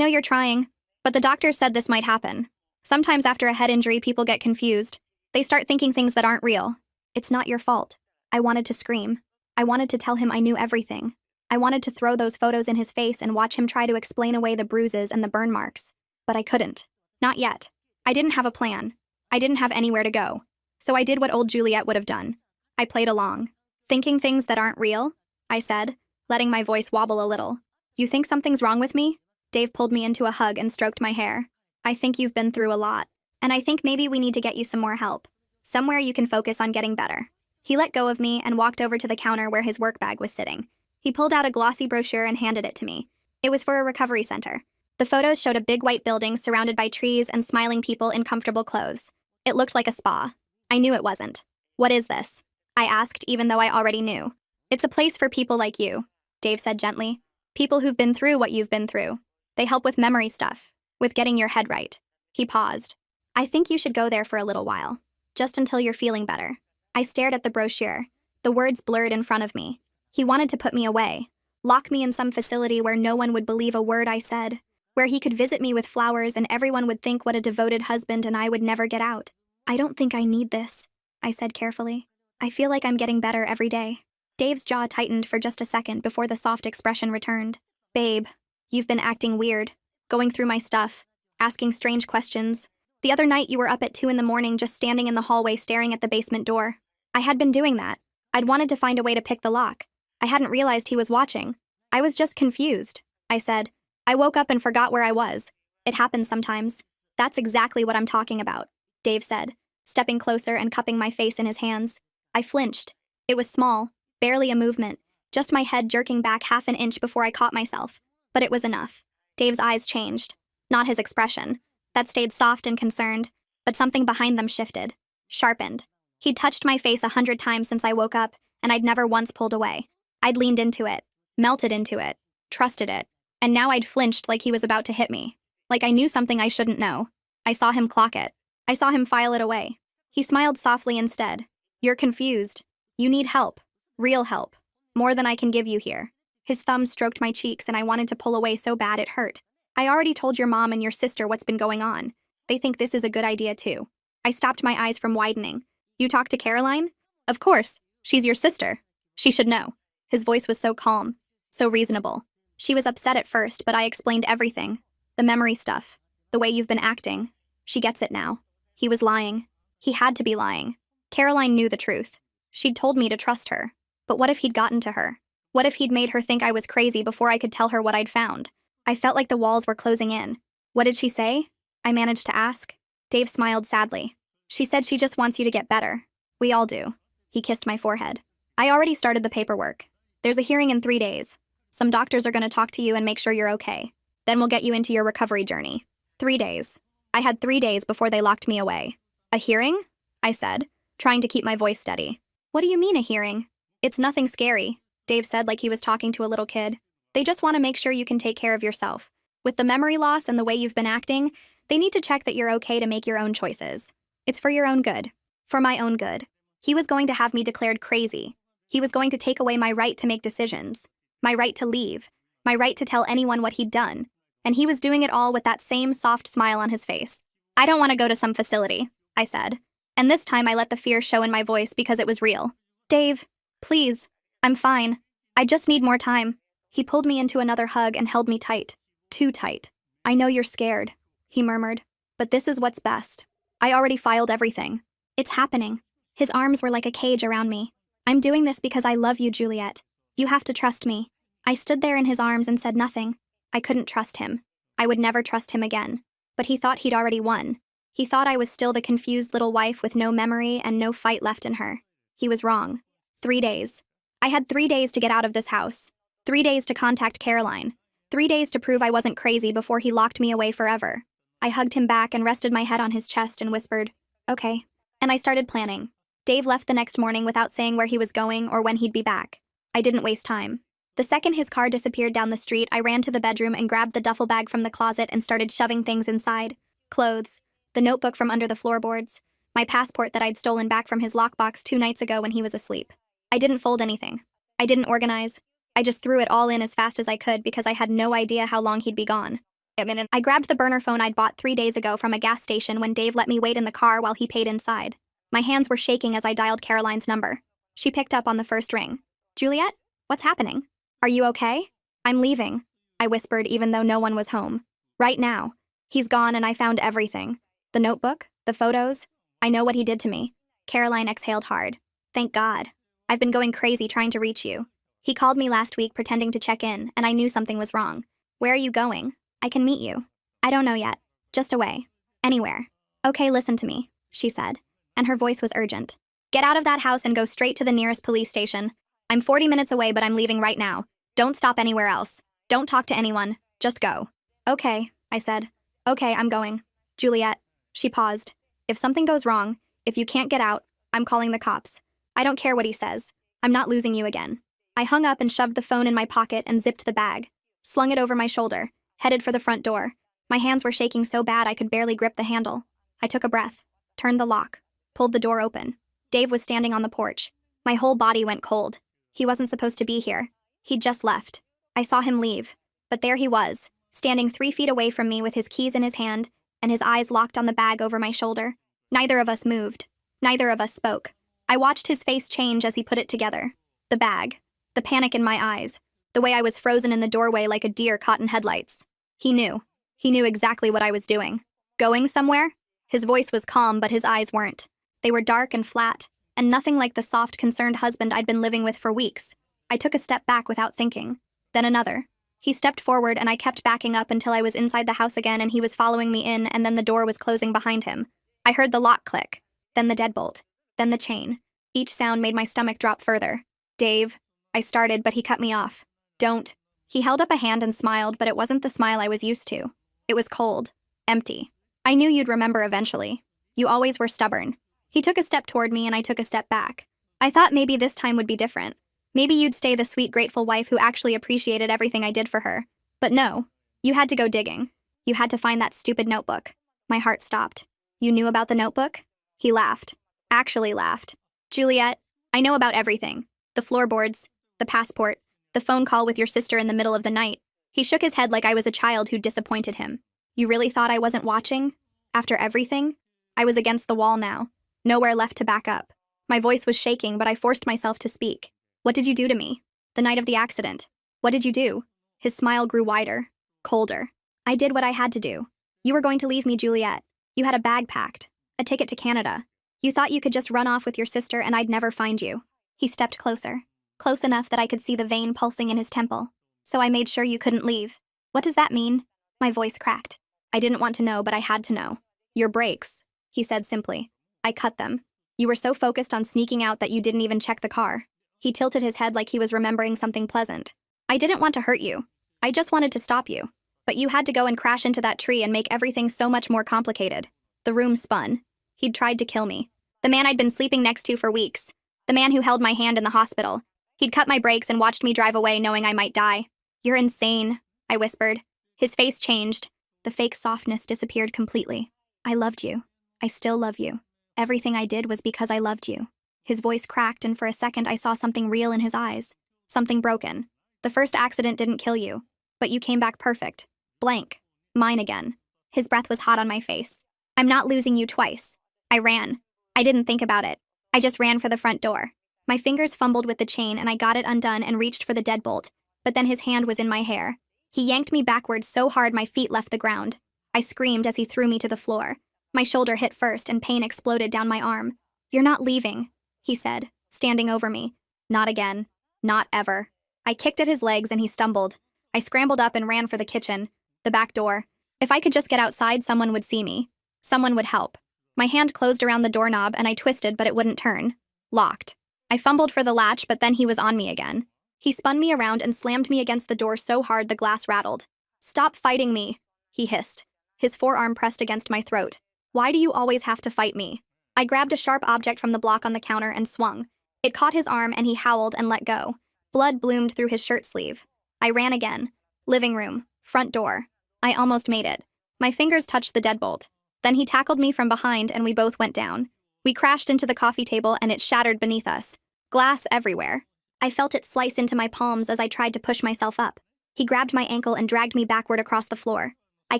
you're trying. But the doctor said this might happen. Sometimes after a head injury, people get confused. They start thinking things that aren't real. It's not your fault. I wanted to scream. I wanted to tell him I knew everything. I wanted to throw those photos in his face and watch him try to explain away the bruises and the burn marks. But I couldn't. Not yet. I didn't have a plan. I didn't have anywhere to go. So I did what old Juliet would have done. I played along. Thinking things that aren't real? I said, letting my voice wobble a little. You think something's wrong with me? Dave pulled me into a hug and stroked my hair. I think you've been through a lot. And I think maybe we need to get you some more help. Somewhere you can focus on getting better. He let go of me and walked over to the counter where his work bag was sitting. He pulled out a glossy brochure and handed it to me. It was for a recovery center. The photos showed a big white building surrounded by trees and smiling people in comfortable clothes. It looked like a spa. I knew it wasn't. What is this? I asked, even though I already knew. It's a place for people like you, Dave said gently. People who've been through what you've been through. They help with memory stuff, with getting your head right. He paused. I think you should go there for a little while, just until you're feeling better. I stared at the brochure. The words blurred in front of me. He wanted to put me away, lock me in some facility where no one would believe a word I said, where he could visit me with flowers and everyone would think what a devoted husband and I would never get out. I don't think I need this, I said carefully. I feel like I'm getting better every day. Dave's jaw tightened for just a second before the soft expression returned. Babe, you've been acting weird, going through my stuff, asking strange questions. The other night you were up at 2 a.m. just standing in the hallway staring at the basement door. I had been doing that. I'd wanted to find a way to pick the lock. I hadn't realized he was watching. I was just confused, I said. I woke up and forgot where I was. It happens sometimes. That's exactly what I'm talking about, Dave said, stepping closer and cupping my face in his hands. I flinched. It was small, barely a movement, just my head jerking back half an inch before I caught myself. But it was enough. Dave's eyes changed. Not his expression. That stayed soft and concerned, but something behind them shifted, sharpened. He'd touched my face 100 times since I woke up, and I'd never once pulled away. I'd leaned into it, melted into it, trusted it, and now I'd flinched like he was about to hit me. Like I knew something I shouldn't know. I saw him clock it. I saw him file it away. He smiled softly instead. You're confused. You need help. Real help. More than I can give you here. His thumb stroked my cheeks and I wanted to pull away so bad it hurt. I already told your mom and your sister what's been going on. They think this is a good idea too. I stopped my eyes from widening. You talked to Caroline? Of course. She's your sister. She should know. His voice was so calm, so reasonable. She was upset at first, but I explained everything. The memory stuff. The way you've been acting. She gets it now. He was lying. He had to be lying. Caroline knew the truth. She'd told me to trust her. But what if he'd gotten to her? What if he'd made her think I was crazy before I could tell her what I'd found? I felt like the walls were closing in. What did she say? I managed to ask. Dave smiled sadly. She said she just wants you to get better. We all do. He kissed my forehead. I already started the paperwork. There's a hearing in 3 days. Some doctors are going to talk to you and make sure you're okay. Then we'll get you into your recovery journey. 3 days. I had 3 days before they locked me away. A hearing? I said, trying to keep my voice steady. What do you mean a hearing? It's nothing scary, Dave said like he was talking to a little kid. They just want to make sure you can take care of yourself. With the memory loss and the way you've been acting, they need to check that you're okay to make your own choices. It's for your own good. For my own good. He was going to have me declared crazy. He was going to take away my right to make decisions. My right to leave. My right to tell anyone what he'd done. And he was doing it all with that same soft smile on his face. I don't want to go to some facility, I said. And this time I let the fear show in my voice because it was real. Dave, please. I'm fine. I just need more time. He pulled me into another hug and held me tight. Too tight. I know you're scared, he murmured. But this is what's best. I already filed everything. It's happening. His arms were like a cage around me. I'm doing this because I love you, Juliet. You have to trust me. I stood there in his arms and said nothing. I couldn't trust him. I would never trust him again. But he thought he'd already won. He thought I was still the confused little wife with no memory and no fight left in her. He was wrong. 3 days. I had 3 days to get out of this house. 3 days to contact Caroline. 3 days to prove I wasn't crazy before he locked me away forever. I hugged him back and rested my head on his chest and whispered, okay. And I started planning. Dave left the next morning without saying where he was going or when he'd be back. I didn't waste time. The second his car disappeared down the street, I ran to the bedroom and grabbed the duffel bag from the closet and started shoving things inside. Clothes, the notebook from under the floorboards, my passport that I'd stolen back from his lockbox 2 nights ago when he was asleep. I didn't fold anything. I didn't organize. I just threw it all in as fast as I could because I had no idea how long he'd be gone. I grabbed the burner phone I'd bought 3 days ago from a gas station when Dave let me wait in the car while he paid inside. My hands were shaking as I dialed Caroline's number. She picked up on the first ring. Juliet? What's happening? Are you okay? I'm leaving, I whispered even though no one was home. Right now. He's gone and I found everything. The notebook, the photos. I know what he did to me. Caroline exhaled hard. Thank God. I've been going crazy trying to reach you. He called me last week pretending to check in, and I knew something was wrong. Where are you going? I can meet you. I don't know yet. Just away. Anywhere. Okay, listen to me, she said, and her voice was urgent. Get out of that house and go straight to the nearest police station. I'm 40 minutes away, but I'm leaving right now. Don't stop anywhere else. Don't talk to anyone. Just go. Okay, I said. Okay, I'm going. Juliet. She paused. If something goes wrong, if you can't get out, I'm calling the cops. I don't care what he says. I'm not losing you again. I hung up and shoved the phone in my pocket and zipped the bag. Slung it over my shoulder, headed for the front door. My hands were shaking so bad I could barely grip the handle. I took a breath, turned the lock, pulled the door open. Dave was standing on the porch. My whole body went cold. He wasn't supposed to be here. He'd just left. I saw him leave. But there he was, standing 3 feet away from me with his keys in his hand and his eyes locked on the bag over my shoulder. Neither of us moved. Neither of us spoke. I watched his face change as he put it together. The bag. The panic in my eyes. The way I was frozen in the doorway like a deer caught in headlights. He knew. He knew exactly what I was doing. Going somewhere? His voice was calm, but his eyes weren't. They were dark and flat, and nothing like the soft, concerned husband I'd been living with for weeks. I took a step back without thinking. Then another. He stepped forward, and I kept backing up until I was inside the house again and he was following me in, and then the door was closing behind him. I heard the lock click, then the deadbolt, then the chain. Each sound made my stomach drop further. Dave, I started, but he cut me off. Don't. He held up a hand and smiled, but it wasn't the smile I was used to. It was cold. Empty. I knew you'd remember eventually. You always were stubborn. He took a step toward me and I took a step back. I thought maybe this time would be different. Maybe you'd stay the sweet, grateful wife who actually appreciated everything I did for her. But no. You had to go digging. You had to find that stupid notebook. My heart stopped. You knew about the notebook? He laughed. Actually laughed. Juliet, I know about everything. The floorboards, the passport, the phone call with your sister in the middle of the night. He shook his head like I was a child who disappointed him. You really thought I wasn't watching? After everything? I was against the wall now. Nowhere left to back up. My voice was shaking, but I forced myself to speak. What did you do to me? The night of the accident. What did you do? His smile grew wider, colder. I did what I had to do. You were going to leave me, Juliet. You had a bag packed. A ticket to Canada. You thought you could just run off with your sister and I'd never find you. He stepped closer. Close enough that I could see the vein pulsing in his temple. So I made sure you couldn't leave. What does that mean? My voice cracked. I didn't want to know, but I had to know. Your brakes, he said simply. I cut them. You were so focused on sneaking out that you didn't even check the car. He tilted his head like he was remembering something pleasant. I didn't want to hurt you. I just wanted to stop you. But you had to go and crash into that tree and make everything so much more complicated. The room spun. He'd tried to kill me. The man I'd been sleeping next to for weeks. The man who held my hand in the hospital. He'd cut my brakes and watched me drive away knowing I might die. You're insane, I whispered. His face changed. The fake softness disappeared completely. I loved you. I still love you. Everything I did was because I loved you. His voice cracked, and for a second I saw something real in his eyes. Something broken. The first accident didn't kill you, but you came back perfect. Blank. Mine again. His breath was hot on my face. I'm not losing you twice. I ran. I didn't think about it. I just ran for the front door. My fingers fumbled with the chain and I got it undone and reached for the deadbolt, but then his hand was in my hair. He yanked me backwards so hard my feet left the ground. I screamed as he threw me to the floor. My shoulder hit first and pain exploded down my arm. You're not leaving, he said, standing over me. Not again. Not ever. I kicked at his legs and he stumbled. I scrambled up and ran for the kitchen, the back door. If I could just get outside, someone would see me. Someone would help. My hand closed around the doorknob and I twisted, but it wouldn't turn. Locked. I fumbled for the latch, but then he was on me again. He spun me around and slammed me against the door so hard the glass rattled. Stop fighting me, he hissed. His forearm pressed against my throat. Why do you always have to fight me? I grabbed a sharp object from the block on the counter and swung. It caught his arm and he howled and let go. Blood bloomed through his shirt sleeve. I ran again. Living room. Front door. I almost made it. My fingers touched the deadbolt. Then he tackled me from behind and we both went down. We crashed into the coffee table and it shattered beneath us. Glass everywhere. I felt it slice into my palms as I tried to push myself up. He grabbed my ankle and dragged me backward across the floor. I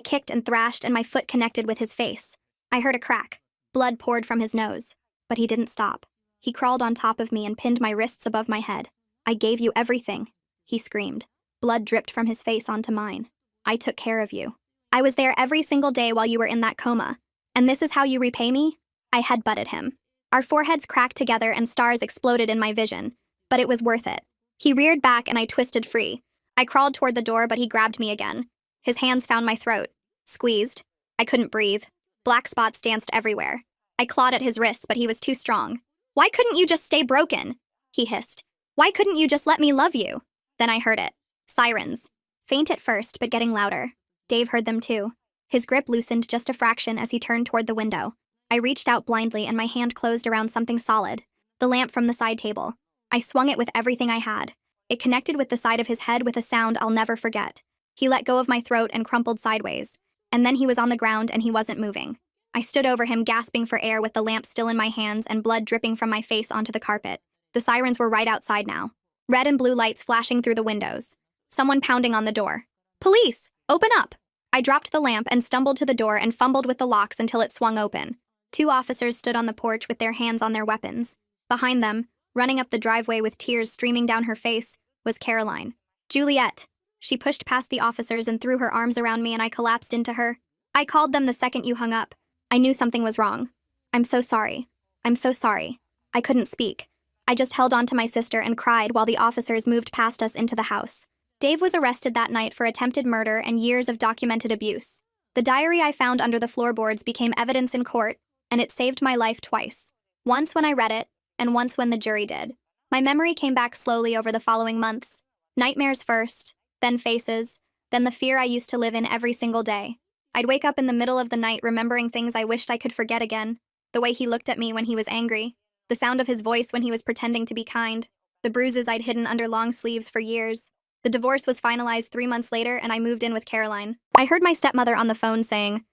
kicked and thrashed and my foot connected with his face. I heard a crack. Blood poured from his nose. But he didn't stop. He crawled on top of me and pinned my wrists above my head. "I gave you everything," he screamed. Blood dripped from his face onto mine. "I took care of you. I was there every single day while you were in that coma. And this is how you repay me?" I headbutted him. Our foreheads cracked together and stars exploded in my vision. But it was worth it. He reared back and I twisted free. I crawled toward the door, but he grabbed me again. His hands found my throat. Squeezed. I couldn't breathe. Black spots danced everywhere. I clawed at his wrists, but he was too strong. "Why couldn't you just stay broken?" he hissed. "Why couldn't you just let me love you?" Then I heard it. Sirens. Faint at first, but getting louder. Dave heard them too. His grip loosened just a fraction as he turned toward the window. I reached out blindly and my hand closed around something solid. The lamp from the side table. I swung it with everything I had. It connected with the side of his head with a sound I'll never forget. He let go of my throat and crumpled sideways. And then he was on the ground and he wasn't moving. I stood over him, gasping for air with the lamp still in my hands and blood dripping from my face onto the carpet. The sirens were right outside now. Red and blue lights flashing through the windows. Someone pounding on the door. "Police! Open up!" I dropped the lamp and stumbled to the door and fumbled with the locks until it swung open. 2 officers stood on the porch with their hands on their weapons. Behind them, running up the driveway with tears streaming down her face, was Caroline. "Juliet." She pushed past the officers and threw her arms around me and I collapsed into her. "I called them the second you hung up. I knew something was wrong. I'm so sorry. I'm so sorry." I couldn't speak. I just held on to my sister and cried while the officers moved past us into the house. Dave was arrested that night for attempted murder and years of documented abuse. The diary I found under the floorboards became evidence in court, and it saved my life twice. Once when I read it, and once when the jury did. My memory came back slowly over the following months. Nightmares first, then faces, then the fear I used to live in every single day. I'd wake up in the middle of the night remembering things I wished I could forget again. The way he looked at me when he was angry. The sound of his voice when he was pretending to be kind. The bruises I'd hidden under long sleeves for years. The divorce was finalized 3 months later and I moved in with Caroline. I heard my stepmother on the phone saying,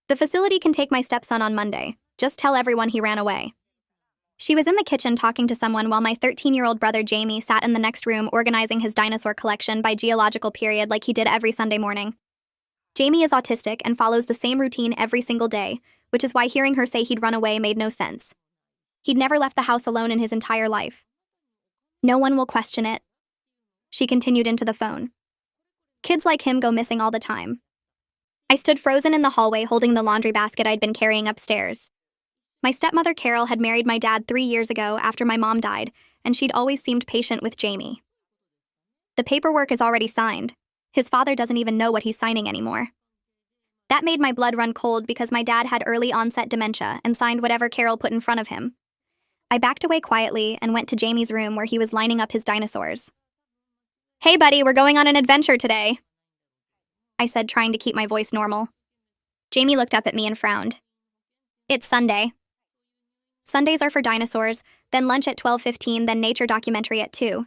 "The facility can take my stepson on Monday. Just tell everyone he ran away." She was in the kitchen talking to someone while my 13-year-old brother Jamie sat in the next room organizing his dinosaur collection by geological period like he did every Sunday morning. Jamie is autistic and follows the same routine every single day, which is why hearing her say he'd run away made no sense. He'd never left the house alone in his entire life. "No one will question it." She continued into the phone. "Kids like him go missing all the time." I stood frozen in the hallway holding the laundry basket I'd been carrying upstairs. My stepmother Carol had married my dad 3 years ago after my mom died, and she'd always seemed patient with Jamie. "The paperwork is already signed. His father doesn't even know what he's signing anymore." That made my blood run cold because my dad had early onset dementia and signed whatever Carol put in front of him. I backed away quietly and went to Jamie's room where he was lining up his dinosaurs. "Hey buddy, we're going on an adventure today," I said, trying to keep my voice normal. Jamie looked up at me and frowned. "It's Sunday." Sundays are for dinosaurs, then lunch at 12:15, then nature documentary at 2.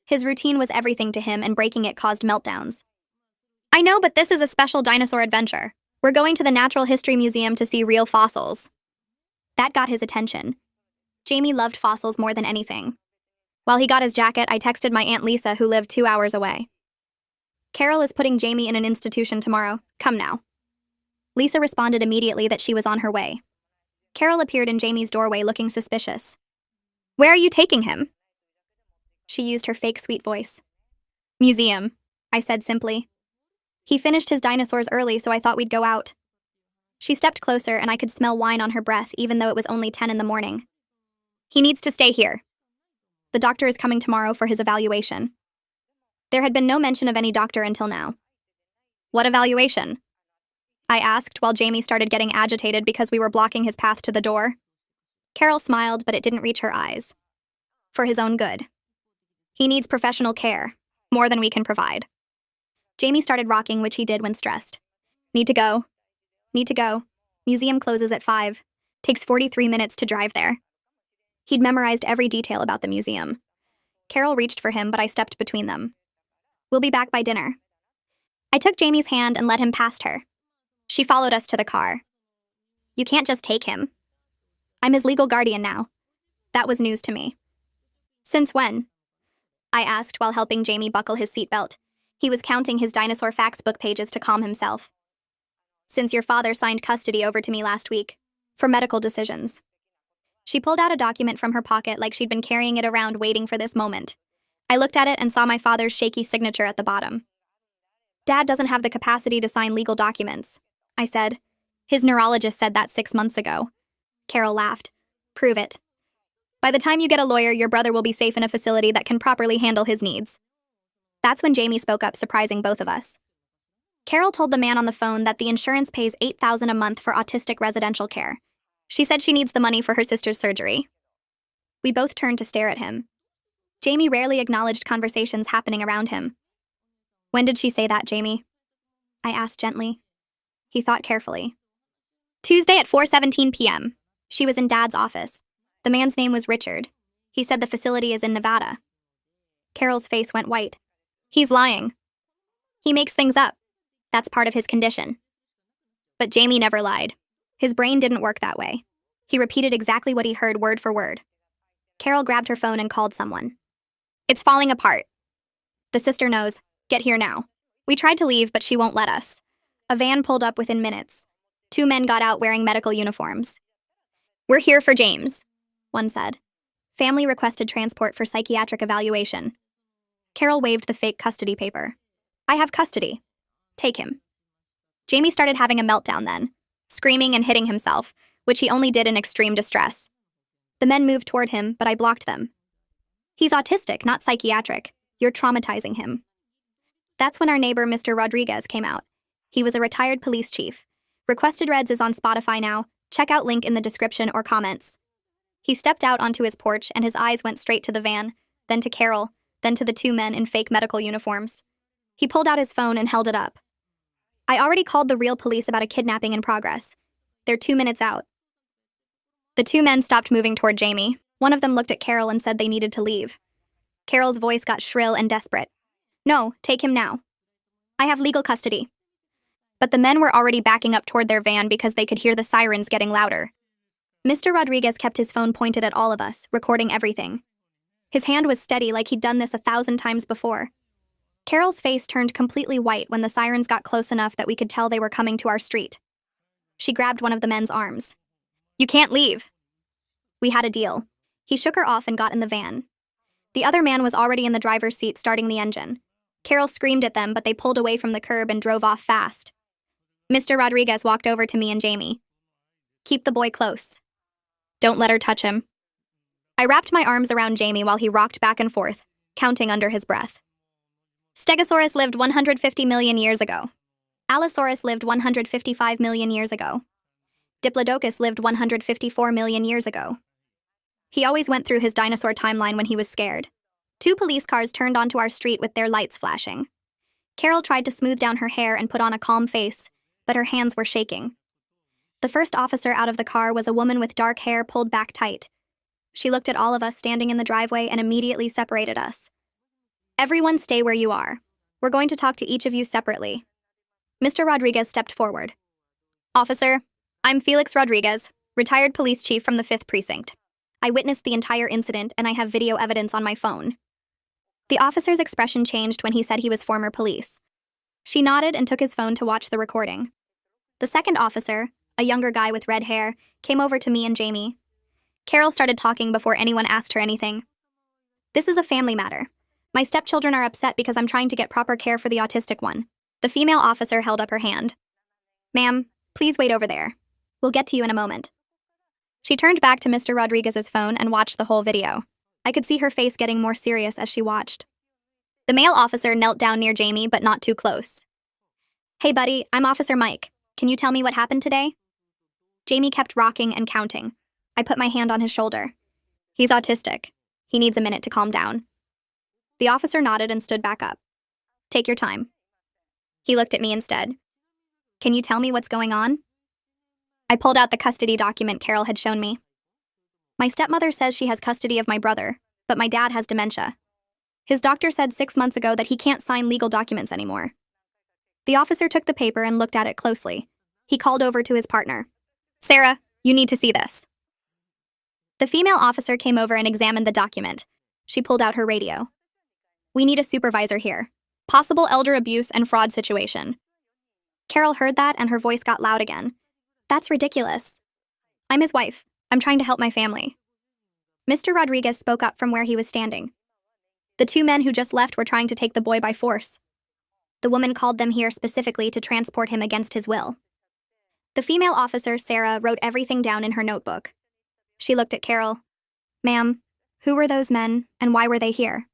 His routine was everything to him and breaking it caused meltdowns. "I know, but this is a special dinosaur adventure. We're going to the Natural History Museum to see real fossils." That got his attention. Jamie loved fossils more than anything. While he got his jacket, I texted my Aunt Lisa, who lived 2 hours away. "Carol is putting Jamie in an institution tomorrow. Come now." Lisa responded immediately that she was on her way. Carol appeared in Jamie's doorway looking suspicious. "Where are you taking him?" She used her fake sweet voice. "Museum," I said simply. "He finished his dinosaurs early, so I thought we'd go out." She stepped closer and I could smell wine on her breath even though it was only 10 in the morning. "He needs to stay here. The doctor is coming tomorrow for his evaluation." There had been no mention of any doctor until now. "What evaluation?" I asked while Jamie started getting agitated because we were blocking his path to the door. Carol smiled, but it didn't reach her eyes. "For his own good. He needs professional care, more than we can provide." Jamie started rocking, which he did when stressed. Need to go. Need to go. Museum closes at 5. Takes 43 minutes to drive there." He'd memorized every detail about the museum. Carol reached for him, but I stepped between them. "We'll be back by dinner." I took Jamie's hand and led him past her. She followed us to the car. "You can't just take him." "I'm his legal guardian now." That was news to me. "Since when?" I asked while helping Jamie buckle his seatbelt. He was counting his dinosaur facts book pages to calm himself. "Since your father signed custody over to me last week. For medical decisions." She pulled out a document from her pocket like she'd been carrying it around waiting for this moment. I looked at it and saw my father's shaky signature at the bottom. Dad doesn't have the capacity to sign legal documents, I said. His neurologist said that 6 months ago. Carol laughed. Prove it. By the time you get a lawyer, your brother will be safe in a facility that can properly handle his needs. That's when Jamie spoke up, surprising both of us. Carol told the man on the phone that the insurance pays $8,000 a month for autistic residential care. She said she needs the money for her sister's surgery. We both turned to stare at him. Jamie rarely acknowledged conversations happening around him. When did she say that, Jamie? I asked gently. He thought carefully. Tuesday at 4:17 p.m. She was in Dad's office. The man's name was Richard. He said the facility is in Nevada. Carol's face went white. He's lying. He makes things up. That's part of his condition. But Jamie never lied. His brain didn't work that way. He repeated exactly what he heard word for word. Carol grabbed her phone and called someone. It's falling apart. The sister knows. Get here now. We tried to leave, but she won't let us. A van pulled up within minutes. 2 men got out wearing medical uniforms. We're here for James, one said. Family requested transport for psychiatric evaluation. Carol waved the fake custody paper. I have custody. Take him. Jamie started having a meltdown then, screaming and hitting himself, which he only did in extreme distress. The men moved toward him, but I blocked them. He's autistic, not psychiatric. You're traumatizing him. That's when our neighbor, Mr. Rodriguez, came out. He was a retired police chief. Requested Reds is on Spotify now. Check out link in the description or comments. He stepped out onto his porch and his eyes went straight to the van, then to Carol, then to the 2 men in fake medical uniforms. He pulled out his phone and held it up. I already called the real police about a kidnapping in progress. They're 2 minutes out. The 2 men stopped moving toward Jamie. One of them looked at Carol and said they needed to leave. Carol's voice got shrill and desperate. No, take him now. I have legal custody. But the men were already backing up toward their van because they could hear the sirens getting louder. Mr. Rodriguez kept his phone pointed at all of us, recording everything. His hand was steady like he'd done this 1,000 times before. Carol's face turned completely white when the sirens got close enough that we could tell they were coming to our street. She grabbed one of the men's arms. You can't leave. We had a deal. He shook her off and got in the van. The other man was already in the driver's seat starting the engine. Carol screamed at them, but they pulled away from the curb and drove off fast. Mr. Rodriguez walked over to me and Jamie. Keep the boy close. Don't let her touch him. I wrapped my arms around Jamie while he rocked back and forth, counting under his breath. Stegosaurus lived 150 million years ago. Allosaurus lived 155 million years ago. Diplodocus lived 154 million years ago. He always went through his dinosaur timeline when he was scared. 2 police cars turned onto our street with their lights flashing. Carol tried to smooth down her hair and put on a calm face, but her hands were shaking. The first officer out of the car was a woman with dark hair pulled back tight. She looked at all of us standing in the driveway and immediately separated us. Everyone stay where you are. We're going to talk to each of you separately. Mr. Rodriguez stepped forward. Officer, I'm Felix Rodriguez, retired police chief from the 5th Precinct. I witnessed the entire incident and I have video evidence on my phone. The officer's expression changed when he said he was former police. She nodded and took his phone to watch the recording. The second officer, a younger guy with red hair, came over to me and Jamie. Carol started talking before anyone asked her anything. This is a family matter. My stepchildren are upset because I'm trying to get proper care for the autistic one. The female officer held up her hand. Ma'am, please wait over there. We'll get to you in a moment. She turned back to Mr. Rodriguez's phone and watched the whole video. I could see her face getting more serious as she watched. The male officer knelt down near Jamie, but not too close. Hey buddy, I'm Officer Mike. Can you tell me what happened today? Jamie kept rocking and counting. I put my hand on his shoulder. He's autistic. He needs a minute to calm down. The officer nodded and stood back up. Take your time. He looked at me instead. Can you tell me what's going on? I pulled out the custody document Carol had shown me. My stepmother says she has custody of my brother, but my dad has dementia. His doctor said 6 months ago that he can't sign legal documents anymore. The officer took the paper and looked at it closely. He called over to his partner. Sarah, you need to see this. The female officer came over and examined the document. She pulled out her radio. We need a supervisor here. Possible elder abuse and fraud situation. Carol heard that and her voice got loud again. That's ridiculous. I'm his wife. I'm trying to help my family. Mr. Rodriguez spoke up from where he was standing. The two men who just left were trying to take the boy by force. The woman called them here specifically to transport him against his will. The female officer, Sarah, wrote everything down in her notebook. She looked at Carol. Ma'am, who were those men, and why were they here?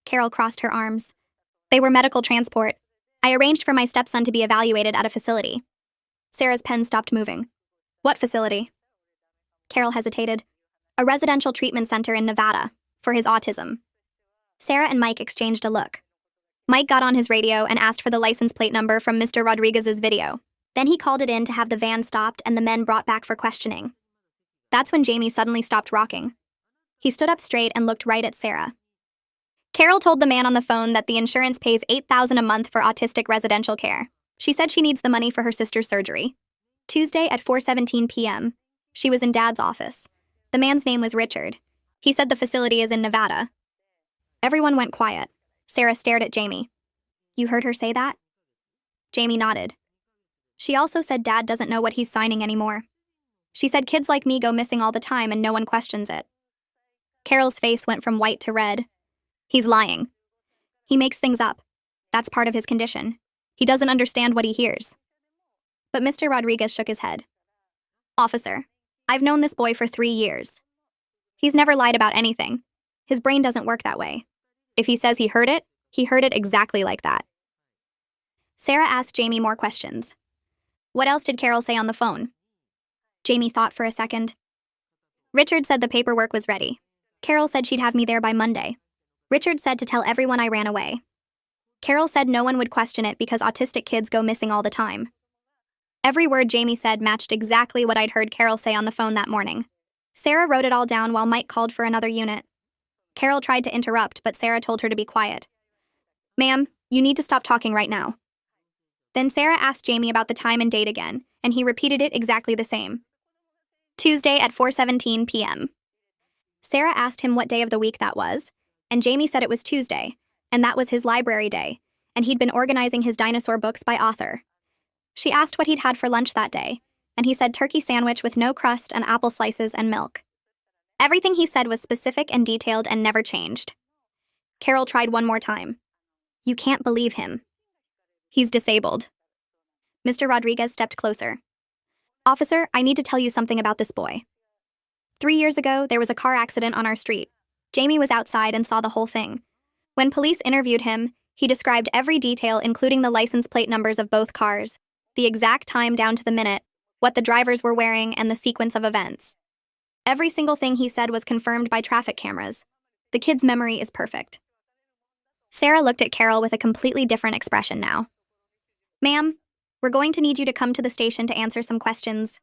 Carol crossed her arms. They were medical transport. I arranged for my stepson to be evaluated at a facility. Sarah's pen stopped moving. What facility? Carol hesitated. A residential treatment center in Nevada, for his autism. Sarah and Mike exchanged a look. Mike got on his radio and asked for the license plate number from Mr. Rodriguez's video. Then he called it in to have the van stopped and the men brought back for questioning. That's when Jamie suddenly stopped rocking. He stood up straight and looked right at Sarah. Carol told the man on the phone that the insurance pays $8,000 a month for autistic residential care. She said she needs the money for her sister's surgery. Tuesday at 4:17 p.m. She was in Dad's office. The man's name was Richard. He said the facility is in Nevada. Everyone went quiet. Sarah stared at Jamie. You heard her say that? Jamie nodded. She also said Dad doesn't know what he's signing anymore. She said kids like me go missing all the time and no one questions it. Carol's face went from white to red. He's lying. He makes things up. That's part of his condition. He doesn't understand what he hears. But Mr. Rodriguez shook his head. Officer, I've known this boy for 3 years. He's never lied about anything. His brain doesn't work that way. If he says he heard it exactly like that. Sarah asked Jamie more questions. What else did Carol say on the phone? Jamie thought for a second. Richard said the paperwork was ready. Carol said she'd have me there by Monday. Richard said to tell everyone I ran away. Carol said no one would question it because autistic kids go missing all the time. Every word Jamie said matched exactly what I'd heard Carol say on the phone that morning. Sarah wrote it all down while Mike called for another unit. Carol tried to interrupt, but Sarah told her to be quiet. Ma'am, you need to stop talking right now. Then Sarah asked Jamie about the time and date again, and he repeated it exactly the same. Tuesday at 4:17 p.m. Sarah asked him what day of the week that was, and Jamie said it was Tuesday, and that was his library day, and he'd been organizing his dinosaur books by author. She asked what he'd had for lunch that day, and he said turkey sandwich with no crust and apple slices and milk. Everything he said was specific and detailed and never changed. Carol tried one more time. You can't believe him. He's disabled. Mr. Rodriguez stepped closer. Officer, I need to tell you something about this boy. 3 years ago, there was a car accident on our street. Jamie was outside and saw the whole thing. When police interviewed him, he described every detail, including the license plate numbers of both cars, the exact time down to the minute, what the drivers were wearing, and the sequence of events. Every single thing he said was confirmed by traffic cameras. The kid's memory is perfect. Sarah looked at Carol with a completely different expression now. Ma'am, we're going to need you to come to the station to answer some questions.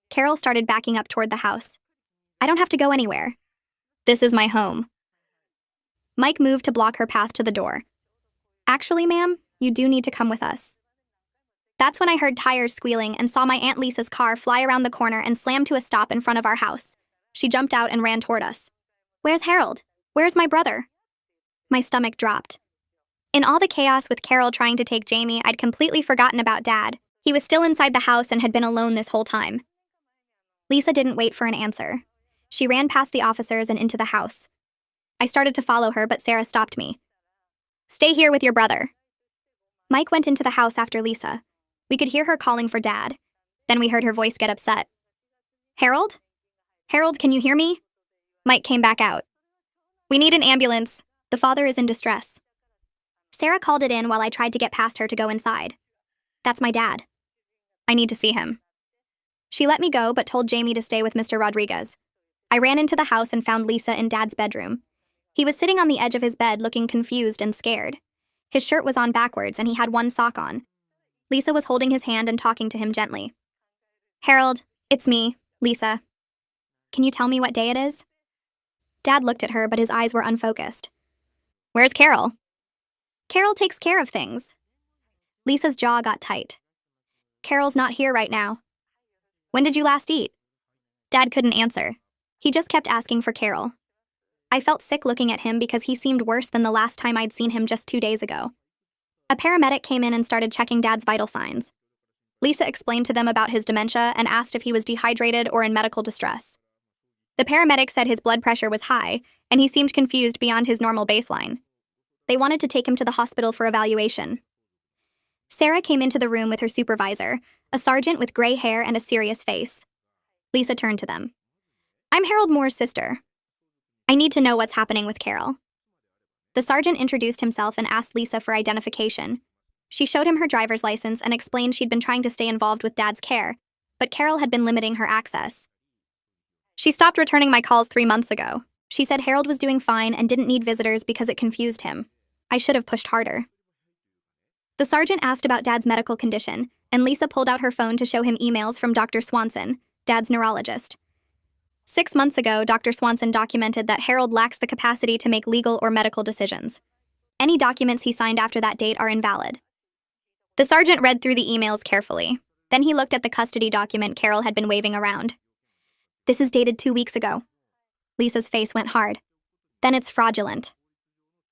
Carol started backing up toward the house. I don't have to go anywhere. This is my home. Mike moved to block her path to the door. Actually, ma'am, you do need to come with us. That's when I heard tires squealing and saw my Aunt Lisa's car fly around the corner and slam to a stop in front of our house. She jumped out and ran toward us. Where's Harold? Where's my brother? My stomach dropped. In all the chaos with Carol trying to take Jamie, I'd completely forgotten about Dad. He was still inside the house and had been alone this whole time. Lisa didn't wait for an answer. She ran past the officers and into the house. I started to follow her, but Sarah stopped me. Stay here with your brother. Mike went into the house after Lisa. We could hear her calling for Dad. Then we heard her voice get upset. Harold? Harold, can you hear me? Mike came back out. We need an ambulance. The father is in distress. Sarah called it in while I tried to get past her to go inside. That's my dad. I need to see him. She let me go, but told Jamie to stay with Mr. Rodriguez. I ran into the house and found Lisa in Dad's bedroom. He was sitting on the edge of his bed looking confused and scared. His shirt was on backwards and he had one sock on. Lisa was holding his hand and talking to him gently. Harold, it's me, Lisa. Can you tell me what day it is? Dad looked at her, but his eyes were unfocused. Where's Carol? Carol takes care of things. Lisa's jaw got tight. Carol's not here right now. When did you last eat? Dad couldn't answer. He just kept asking for Carol. I felt sick looking at him because he seemed worse than the last time I'd seen him just 2 days ago. A paramedic came in and started checking Dad's vital signs. Lisa explained to them about his dementia and asked if he was dehydrated or in medical distress. The paramedic said his blood pressure was high, and he seemed confused beyond his normal baseline. They wanted to take him to the hospital for evaluation. Sarah came into the room with her supervisor, a sergeant with gray hair and a serious face. Lisa turned to them. "I'm Harold Moore's sister. I need to know what's happening with Carol." The sergeant introduced himself and asked Lisa for identification. She showed him her driver's license and explained she'd been trying to stay involved with Dad's care, but Carol had been limiting her access. "She stopped returning my calls 3 months ago. She said Harold was doing fine and didn't need visitors because it confused him. I should have pushed harder." The sergeant asked about Dad's medical condition, and Lisa pulled out her phone to show him emails from Dr. Swanson, Dad's neurologist. 6 months ago, Dr. Swanson documented that Harold lacks the capacity to make legal or medical decisions. Any documents he signed after that date are invalid. The sergeant read through the emails carefully. Then he looked at the custody document Carol had been waving around. "This is dated 2 weeks ago." Lisa's face went hard. "Then it's fraudulent.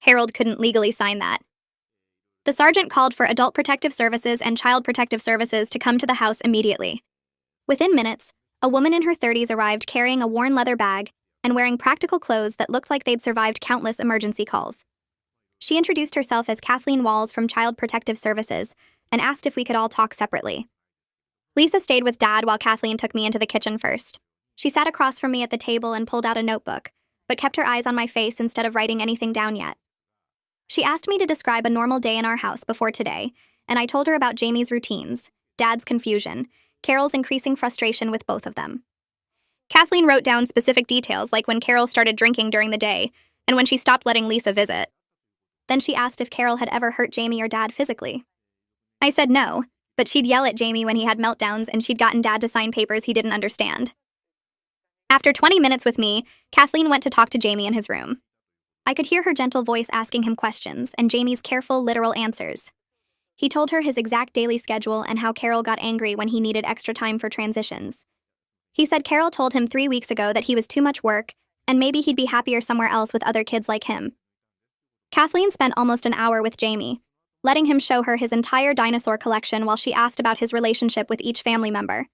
Harold couldn't legally sign that." The sergeant called for Adult Protective Services and Child Protective Services to come to the house immediately. Within minutes, a woman in her 30s arrived carrying a worn leather bag and wearing practical clothes that looked like they'd survived countless emergency calls. She introduced herself as Kathleen Walls from Child Protective Services and asked if we could all talk separately. Lisa stayed with Dad while Kathleen took me into the kitchen first. She sat across from me at the table and pulled out a notebook, but kept her eyes on my face instead of writing anything down yet. She asked me to describe a normal day in our house before today, and I told her about Jamie's routines, Dad's confusion, Carol's increasing frustration with both of them. Kathleen wrote down specific details like when Carol started drinking during the day and when she stopped letting Lisa visit. Then she asked if Carol had ever hurt Jamie or Dad physically. I said no, but she'd yell at Jamie when he had meltdowns and she'd gotten Dad to sign papers he didn't understand. After 20 minutes with me, Kathleen went to talk to Jamie in his room. I could hear her gentle voice asking him questions and Jamie's careful, literal answers. He told her his exact daily schedule and how Carol got angry when he needed extra time for transitions. He said Carol told him 3 weeks ago that he was too much work and maybe he'd be happier somewhere else with other kids like him. Kathleen spent almost an hour with Jamie, letting him show her his entire dinosaur collection while she asked about his relationship with each family member.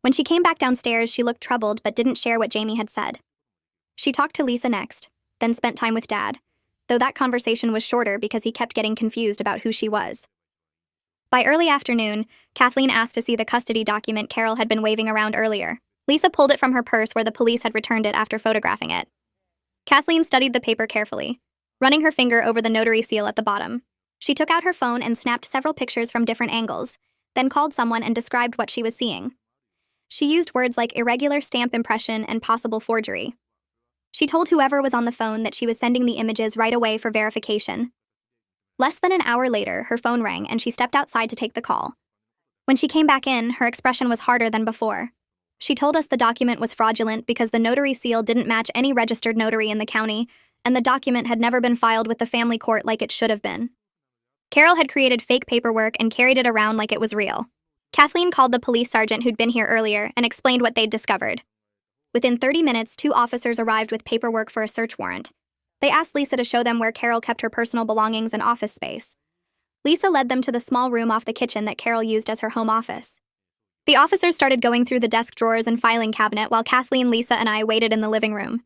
When she came back downstairs, she looked troubled but didn't share what Jamie had said. She talked to Lisa next, then spent time with Dad, though that conversation was shorter because he kept getting confused about who she was. By early afternoon, Kathleen asked to see the custody document Carol had been waving around earlier. Lisa pulled it from her purse where the police had returned it after photographing it. Kathleen studied the paper carefully, running her finger over the notary seal at the bottom. She took out her phone and snapped several pictures from different angles, then called someone and described what she was seeing. She used words like irregular stamp impression and possible forgery. She told whoever was on the phone that she was sending the images right away for verification. Less than an hour later, her phone rang and she stepped outside to take the call. When she came back in, her expression was harder than before. She told us the document was fraudulent because the notary seal didn't match any registered notary in the county, and the document had never been filed with the family court like it should have been. Carol had created fake paperwork and carried it around like it was real. Kathleen called the police sergeant who'd been here earlier and explained what they'd discovered. Within 30 minutes, 2 officers arrived with paperwork for a search warrant. They asked Lisa to show them where Carol kept her personal belongings and office space. Lisa led them to the small room off the kitchen that Carol used as her home office. The officers started going through the desk drawers and filing cabinet while Kathleen, Lisa, and I waited in the living room.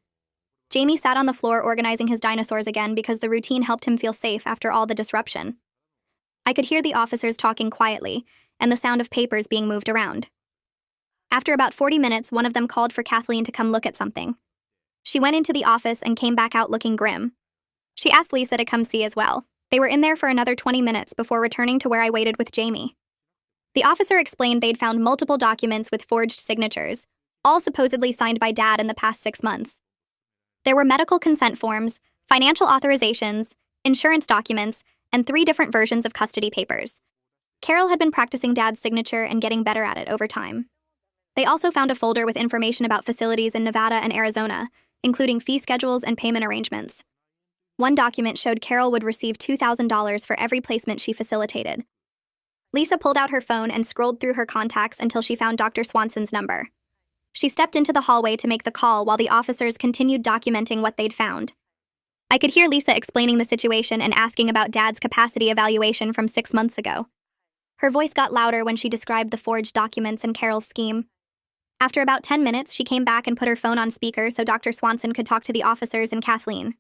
Jamie sat on the floor organizing his dinosaurs again because the routine helped him feel safe after all the disruption. I could hear the officers talking quietly and the sound of papers being moved around. After about 40 minutes, one of them called for Kathleen to come look at something. She went into the office and came back out looking grim. She asked Lisa to come see as well. They were in there for another 20 minutes before returning to where I waited with Jamie. The officer explained they'd found multiple documents with forged signatures, all supposedly signed by Dad in the past 6 months. There were medical consent forms, financial authorizations, insurance documents, and 3 different versions of custody papers. Carol had been practicing Dad's signature and getting better at it over time. They also found a folder with information about facilities in Nevada and Arizona, including fee schedules and payment arrangements. One document showed Carol would receive $2,000 for every placement she facilitated. Lisa pulled out her phone and scrolled through her contacts until she found Dr. Swanson's number. She stepped into the hallway to make the call while the officers continued documenting what they'd found. I could hear Lisa explaining the situation and asking about Dad's capacity evaluation from 6 months ago. Her voice got louder when she described the forged documents and Carol's scheme. After about 10 minutes, she came back and put her phone on speaker so Dr. Swanson could talk to the officers and Kathleen.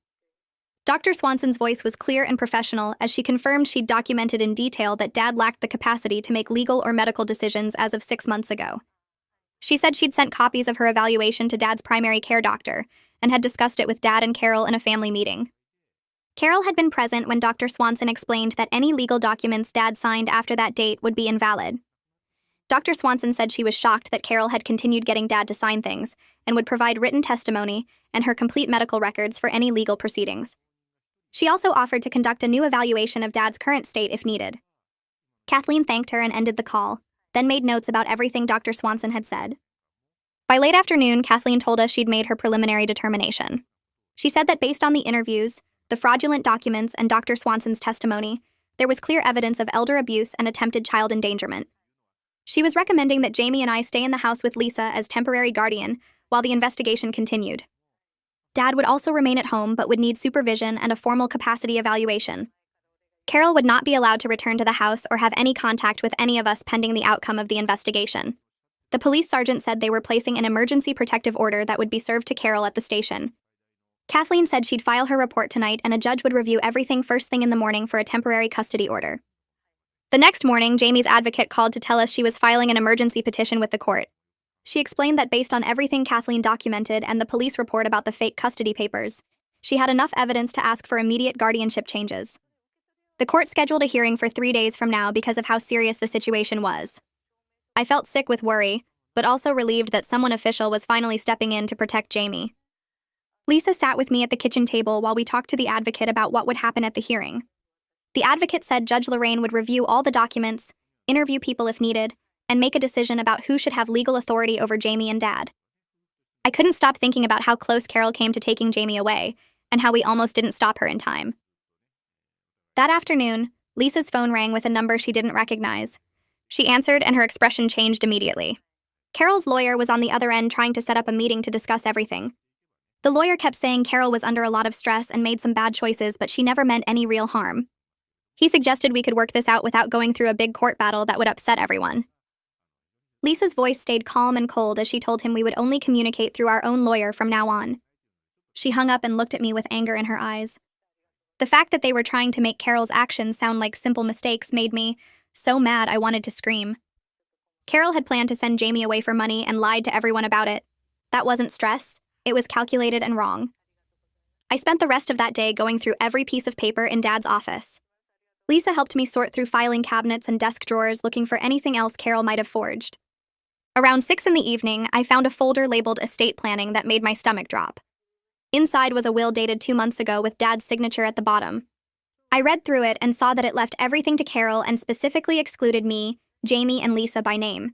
Dr. Swanson's voice was clear and professional as she confirmed she'd documented in detail that Dad lacked the capacity to make legal or medical decisions as of 6 months ago. She said she'd sent copies of her evaluation to Dad's primary care doctor and had discussed it with Dad and Carol in a family meeting. Carol had been present when Dr. Swanson explained that any legal documents Dad signed after that date would be invalid. Dr. Swanson said she was shocked that Carol had continued getting Dad to sign things and would provide written testimony and her complete medical records for any legal proceedings. She also offered to conduct a new evaluation of Dad's current state if needed. Kathleen thanked her and ended the call, then made notes about everything Dr. Swanson had said. By late afternoon, Kathleen told us she'd made her preliminary determination. She said that based on the interviews, the fraudulent documents, and Dr. Swanson's testimony, there was clear evidence of elder abuse and attempted child endangerment. She was recommending that Jamie and I stay in the house with Lisa as temporary guardian while the investigation continued. Dad would also remain at home but would need supervision and a formal capacity evaluation. Carol would not be allowed to return to the house or have any contact with any of us pending the outcome of the investigation. The police sergeant said they were placing an emergency protective order that would be served to Carol at the station. Kathleen said she'd file her report tonight and a judge would review everything first thing in the morning for a temporary custody order. The next morning, Jamie's advocate called to tell us she was filing an emergency petition with the court. She explained that based on everything Kathleen documented and the police report about the fake custody papers, she had enough evidence to ask for immediate guardianship changes. The court scheduled a hearing for 3 days from now because of how serious the situation was. I felt sick with worry, but also relieved that someone official was finally stepping in to protect Jamie. Lisa sat with me at the kitchen table while we talked to the advocate about what would happen at the hearing. The advocate said Judge Lorraine would review all the documents, interview people if needed, and make a decision about who should have legal authority over Jamie and Dad. I couldn't stop thinking about how close Carol came to taking Jamie away, and how we almost didn't stop her in time. That afternoon, Lisa's phone rang with a number she didn't recognize. She answered and her expression changed immediately. Carol's lawyer was on the other end trying to set up a meeting to discuss everything. The lawyer kept saying Carol was under a lot of stress and made some bad choices, but she never meant any real harm. He suggested we could work this out without going through a big court battle that would upset everyone. Lisa's voice stayed calm and cold as she told him we would only communicate through our own lawyer from now on. She hung up and looked at me with anger in her eyes. The fact that they were trying to make Carol's actions sound like simple mistakes made me so mad I wanted to scream. Carol had planned to send Jamie away for money and lied to everyone about it. That wasn't stress. It was calculated and wrong. I spent the rest of that day going through every piece of paper in Dad's office. Lisa helped me sort through filing cabinets and desk drawers looking for anything else Carol might have forged. Around 6 in the evening, I found a folder labeled estate planning that made my stomach drop. Inside was a will dated 2 months ago with Dad's signature at the bottom. I read through it and saw that it left everything to Carol and specifically excluded me, Jamie, and Lisa by name.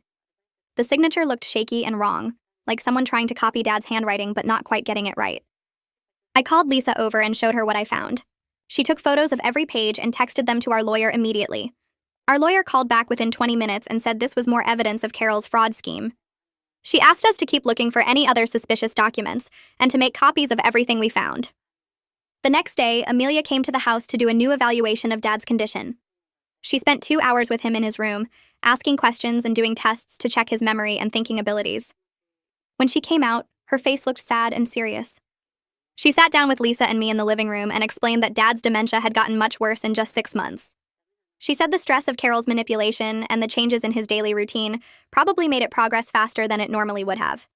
The signature looked shaky and wrong, like someone trying to copy Dad's handwriting but not quite getting it right. I called Lisa over and showed her what I found. She took photos of every page and texted them to our lawyer immediately. Our lawyer called back within 20 minutes and said this was more evidence of Carol's fraud scheme. She asked us to keep looking for any other suspicious documents and to make copies of everything we found. The next day, Amelia came to the house to do a new evaluation of Dad's condition. She spent 2 hours with him in his room, asking questions and doing tests to check his memory and thinking abilities. When she came out, her face looked sad and serious. She sat down with Lisa and me in the living room and explained that Dad's dementia had gotten much worse in just 6 months. She said the stress of Carol's manipulation and the changes in his daily routine probably made it progress faster than it normally would have.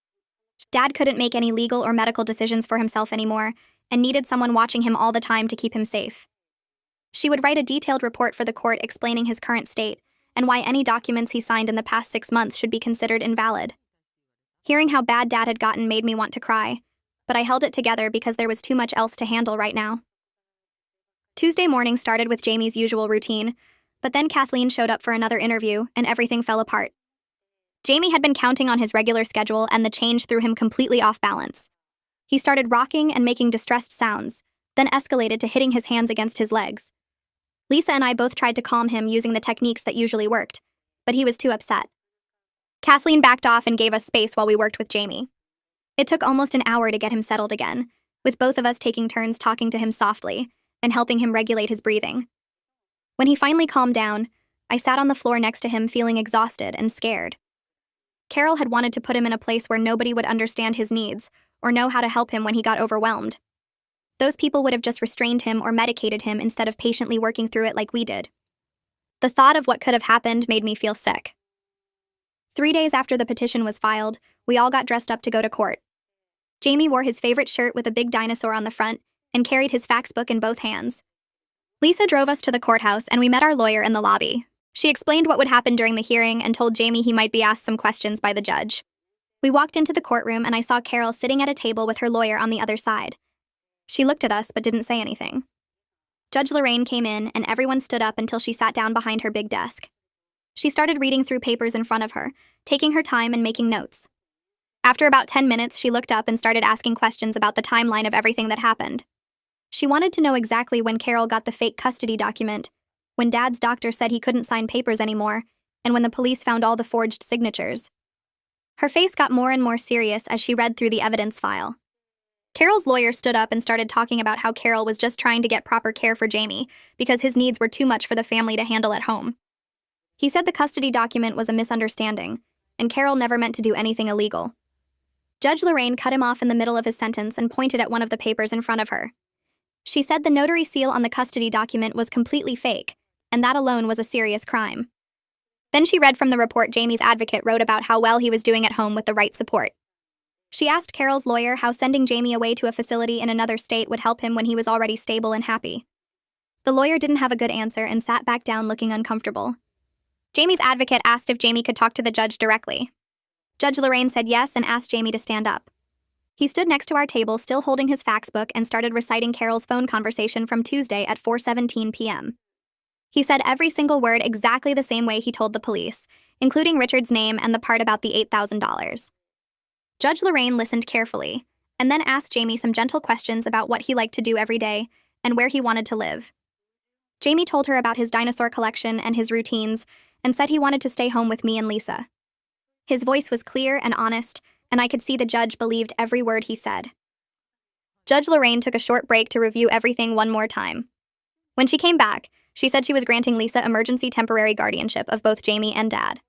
Dad couldn't make any legal or medical decisions for himself anymore and needed someone watching him all the time to keep him safe. She would write a detailed report for the court explaining his current state and why any documents he signed in the past 6 months should be considered invalid. Hearing how bad Dad had gotten made me want to cry, but I held it together because there was too much else to handle right now. Tuesday morning started with Jamie's usual routine, but then Kathleen showed up for another interview and everything fell apart. Jamie had been counting on his regular schedule and the change threw him completely off balance. He started rocking and making distressed sounds, then escalated to hitting his hands against his legs. Lisa and I both tried to calm him using the techniques that usually worked, but he was too upset. Kathleen backed off and gave us space while we worked with Jamie. It took almost an hour to get him settled again, with both of us taking turns talking to him softly and helping him regulate his breathing. When he finally calmed down, I sat on the floor next to him feeling exhausted and scared. Carol had wanted to put him in a place where nobody would understand his needs or know how to help him when he got overwhelmed. Those people would have just restrained him or medicated him instead of patiently working through it like we did. The thought of what could have happened made me feel sick. 3 days after the petition was filed, we all got dressed up to go to court. Jamie wore his favorite shirt with a big dinosaur on the front and carried his fax book in both hands. Lisa drove us to the courthouse and we met our lawyer in the lobby. She explained what would happen during the hearing and told Jamie he might be asked some questions by the judge. We walked into the courtroom and I saw Carol sitting at a table with her lawyer on the other side. She looked at us but didn't say anything. Judge Lorraine came in and everyone stood up until she sat down behind her big desk. She started reading through papers in front of her, taking her time and making notes. After about 10 minutes, she looked up and started asking questions about the timeline of everything that happened. She wanted to know exactly when Carol got the fake custody document, when Dad's doctor said he couldn't sign papers anymore, and when the police found all the forged signatures. Her face got more and more serious as she read through the evidence file. Carol's lawyer stood up and started talking about how Carol was just trying to get proper care for Jamie because his needs were too much for the family to handle at home. He said the custody document was a misunderstanding, and Carol never meant to do anything illegal. Judge Lorraine cut him off in the middle of his sentence and pointed at one of the papers in front of her. She said the notary seal on the custody document was completely fake, and that alone was a serious crime. Then she read from the report Jamie's advocate wrote about how well he was doing at home with the right support. She asked Carol's lawyer how sending Jamie away to a facility in another state would help him when he was already stable and happy. The lawyer didn't have a good answer and sat back down looking uncomfortable. Jamie's advocate asked if Jamie could talk to the judge directly. Judge Lorraine said yes and asked Jamie to stand up. He stood next to our table, still holding his fax book, and started reciting Carol's phone conversation from Tuesday at 4:17 p.m. He said every single word exactly the same way he told the police, including Richard's name and the part about the $8,000. Judge Lorraine listened carefully, and then asked Jamie some gentle questions about what he liked to do every day and where he wanted to live. Jamie told her about his dinosaur collection and his routines, and said he wanted to stay home with me and Lisa. His voice was clear and honest, and I could see the judge believed every word he said. Judge Lorraine took a short break to review everything one more time. When she came back, she said she was granting Lisa emergency temporary guardianship of both Jamie and Dad.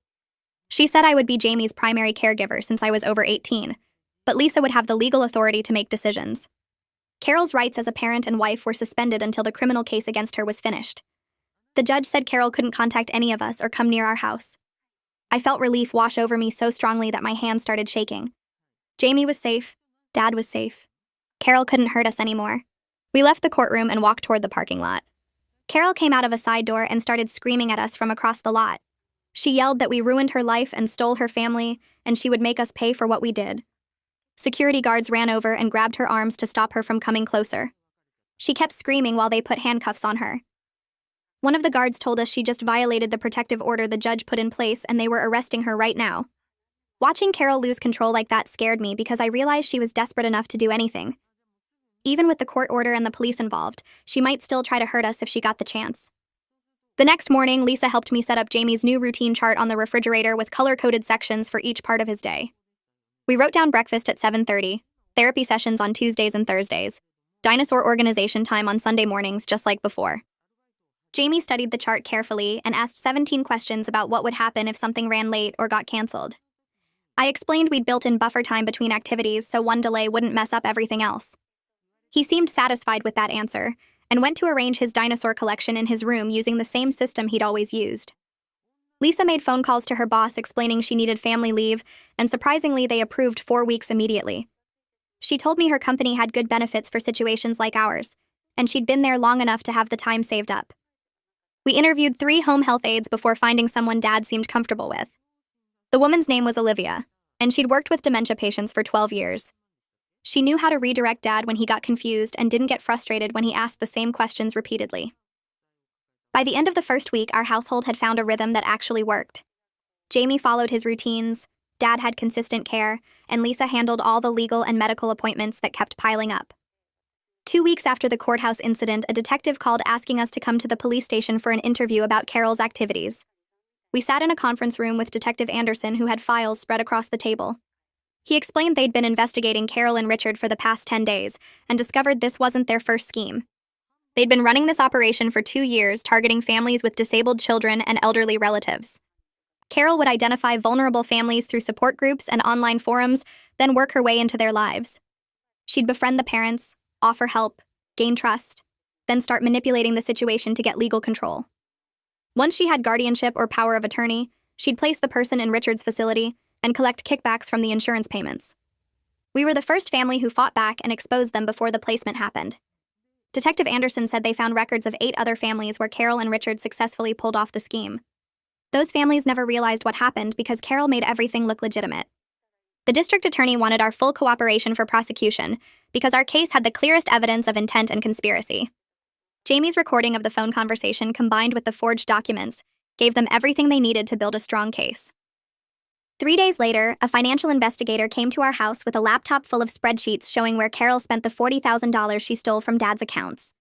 She said I would be Jamie's primary caregiver since I was over 18, but Lisa would have the legal authority to make decisions. Carol's rights as a parent and wife were suspended until the criminal case against her was finished. The judge said Carol couldn't contact any of us or come near our house. I felt relief wash over me so strongly that my hands started shaking. Jamie was safe. Dad was safe. Carol couldn't hurt us anymore. We left the courtroom and walked toward the parking lot. Carol came out of a side door and started screaming at us from across the lot. She yelled that we ruined her life and stole her family, and she would make us pay for what we did. Security guards ran over and grabbed her arms to stop her from coming closer. She kept screaming while they put handcuffs on her. One of the guards told us she just violated the protective order the judge put in place and they were arresting her right now. Watching Carol lose control like that scared me because I realized she was desperate enough to do anything. Even with the court order and the police involved, she might still try to hurt us if she got the chance. The next morning, Lisa helped me set up Jamie's new routine chart on the refrigerator with color-coded sections for each part of his day. We wrote down breakfast at 7:30, therapy sessions on Tuesdays and Thursdays, dinosaur organization time on Sunday mornings just like before. Jamie studied the chart carefully and asked 17 questions about what would happen if something ran late or got canceled. I explained we'd built in buffer time between activities so one delay wouldn't mess up everything else. He seemed satisfied with that answer, and went to arrange his dinosaur collection in his room using the same system he'd always used. Lisa made phone calls to her boss explaining she needed family leave, and surprisingly they approved 4 weeks immediately. She told me her company had good benefits for situations like ours, and she'd been there long enough to have the time saved up. We interviewed 3 home health aides before finding someone Dad seemed comfortable with. The woman's name was Olivia, and she'd worked with dementia patients for 12 years. She knew how to redirect Dad when he got confused and didn't get frustrated when he asked the same questions repeatedly. By the end of the first week, our household had found a rhythm that actually worked. Jamie followed his routines, Dad had consistent care, and Lisa handled all the legal and medical appointments that kept piling up. 2 weeks after the courthouse incident, a detective called asking us to come to the police station for an interview about Carol's activities. We sat in a conference room with Detective Anderson, who had files spread across the table. He explained they'd been investigating Carol and Richard for the past 10 days and discovered this wasn't their first scheme. They'd been running this operation for 2 years, targeting families with disabled children and elderly relatives. Carol would identify vulnerable families through support groups and online forums, then work her way into their lives. She'd befriend the parents, offer help, gain trust, then start manipulating the situation to get legal control. Once she had guardianship or power of attorney, she'd place the person in Richard's facility and collect kickbacks from the insurance payments. We were the first family who fought back and exposed them before the placement happened. Detective Anderson said they found records of 8 other families where Carol and Richard successfully pulled off the scheme. Those families never realized what happened because Carol made everything look legitimate. The district attorney wanted our full cooperation for prosecution because our case had the clearest evidence of intent and conspiracy. Jamie's recording of the phone conversation combined with the forged documents gave them everything they needed to build a strong case. 3 days later, a financial investigator came to our house with a laptop full of spreadsheets showing where Carol spent the $40,000 she stole from Dad's accounts.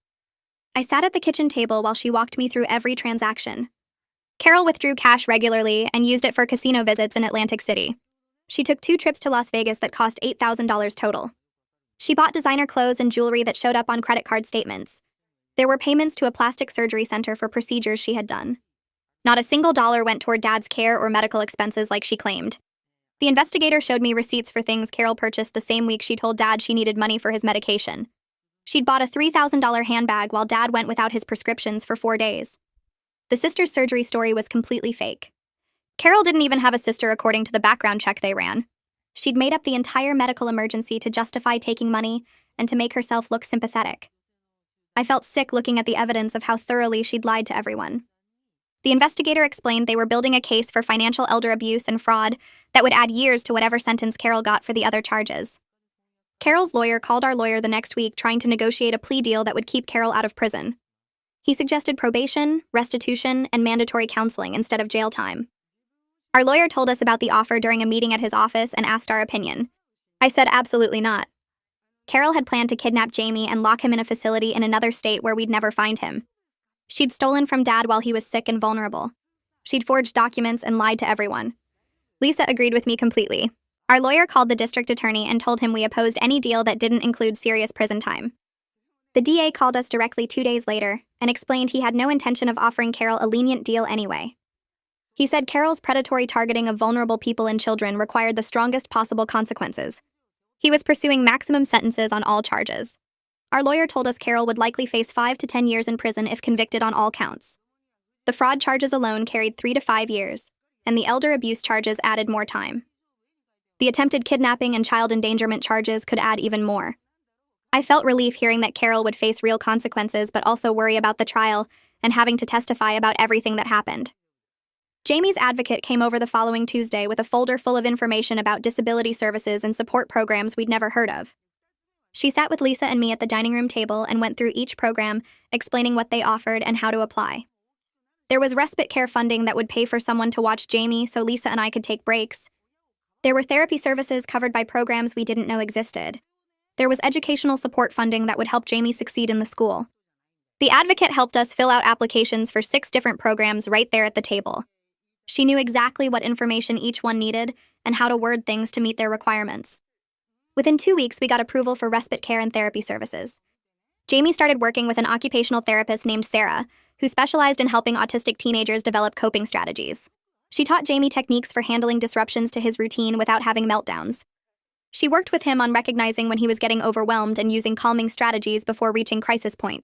I sat at the kitchen table while she walked me through every transaction. Carol withdrew cash regularly and used it for casino visits in Atlantic City. She took 2 trips to Las Vegas that cost $8,000 total. She bought designer clothes and jewelry that showed up on credit card statements. There were payments to a plastic surgery center for procedures she had done. Not a single dollar went toward Dad's care or medical expenses like she claimed. The investigator showed me receipts for things Carol purchased the same week she told Dad she needed money for his medication. She'd bought a $3,000 handbag while Dad went without his prescriptions for 4 days. The sister's surgery story was completely fake. Carol didn't even have a sister according to the background check they ran. She'd made up the entire medical emergency to justify taking money and to make herself look sympathetic. I felt sick looking at the evidence of how thoroughly she'd lied to everyone. The investigator explained they were building a case for financial elder abuse and fraud that would add years to whatever sentence Carol got for the other charges. Carol's lawyer called our lawyer the next week trying to negotiate a plea deal that would keep Carol out of prison. He suggested probation, restitution, and mandatory counseling instead of jail time. Our lawyer told us about the offer during a meeting at his office and asked our opinion. I said absolutely not. Carol had planned to kidnap Jamie and lock him in a facility in another state where we'd never find him. She'd stolen from Dad while he was sick and vulnerable. She'd forged documents and lied to everyone. Lisa agreed with me completely. Our lawyer called the district attorney and told him we opposed any deal that didn't include serious prison time. The DA called us directly 2 days later and explained he had no intention of offering Carol a lenient deal anyway. He said Carol's predatory targeting of vulnerable people and children required the strongest possible consequences. He was pursuing maximum sentences on all charges. Our lawyer told us Carol would likely face 5 to 10 years in prison if convicted on all counts. The fraud charges alone carried 3 to 5 years, and the elder abuse charges added more time. The attempted kidnapping and child endangerment charges could add even more. I felt relief hearing that Carol would face real consequences but also worry about the trial and having to testify about everything that happened. Jamie's advocate came over the following Tuesday with a folder full of information about disability services and support programs we'd never heard of. She sat with Lisa and me at the dining room table and went through each program, explaining what they offered and how to apply. There was respite care funding that would pay for someone to watch Jamie so Lisa and I could take breaks. There were therapy services covered by programs we didn't know existed. There was educational support funding that would help Jamie succeed in the school. The advocate helped us fill out applications for 6 different programs right there at the table. She knew exactly what information each one needed and how to word things to meet their requirements. Within 2 weeks, we got approval for respite care and therapy services. Jamie started working with an occupational therapist named Sarah, who specialized in helping autistic teenagers develop coping strategies. She taught Jamie techniques for handling disruptions to his routine without having meltdowns. She worked with him on recognizing when he was getting overwhelmed and using calming strategies before reaching crisis point.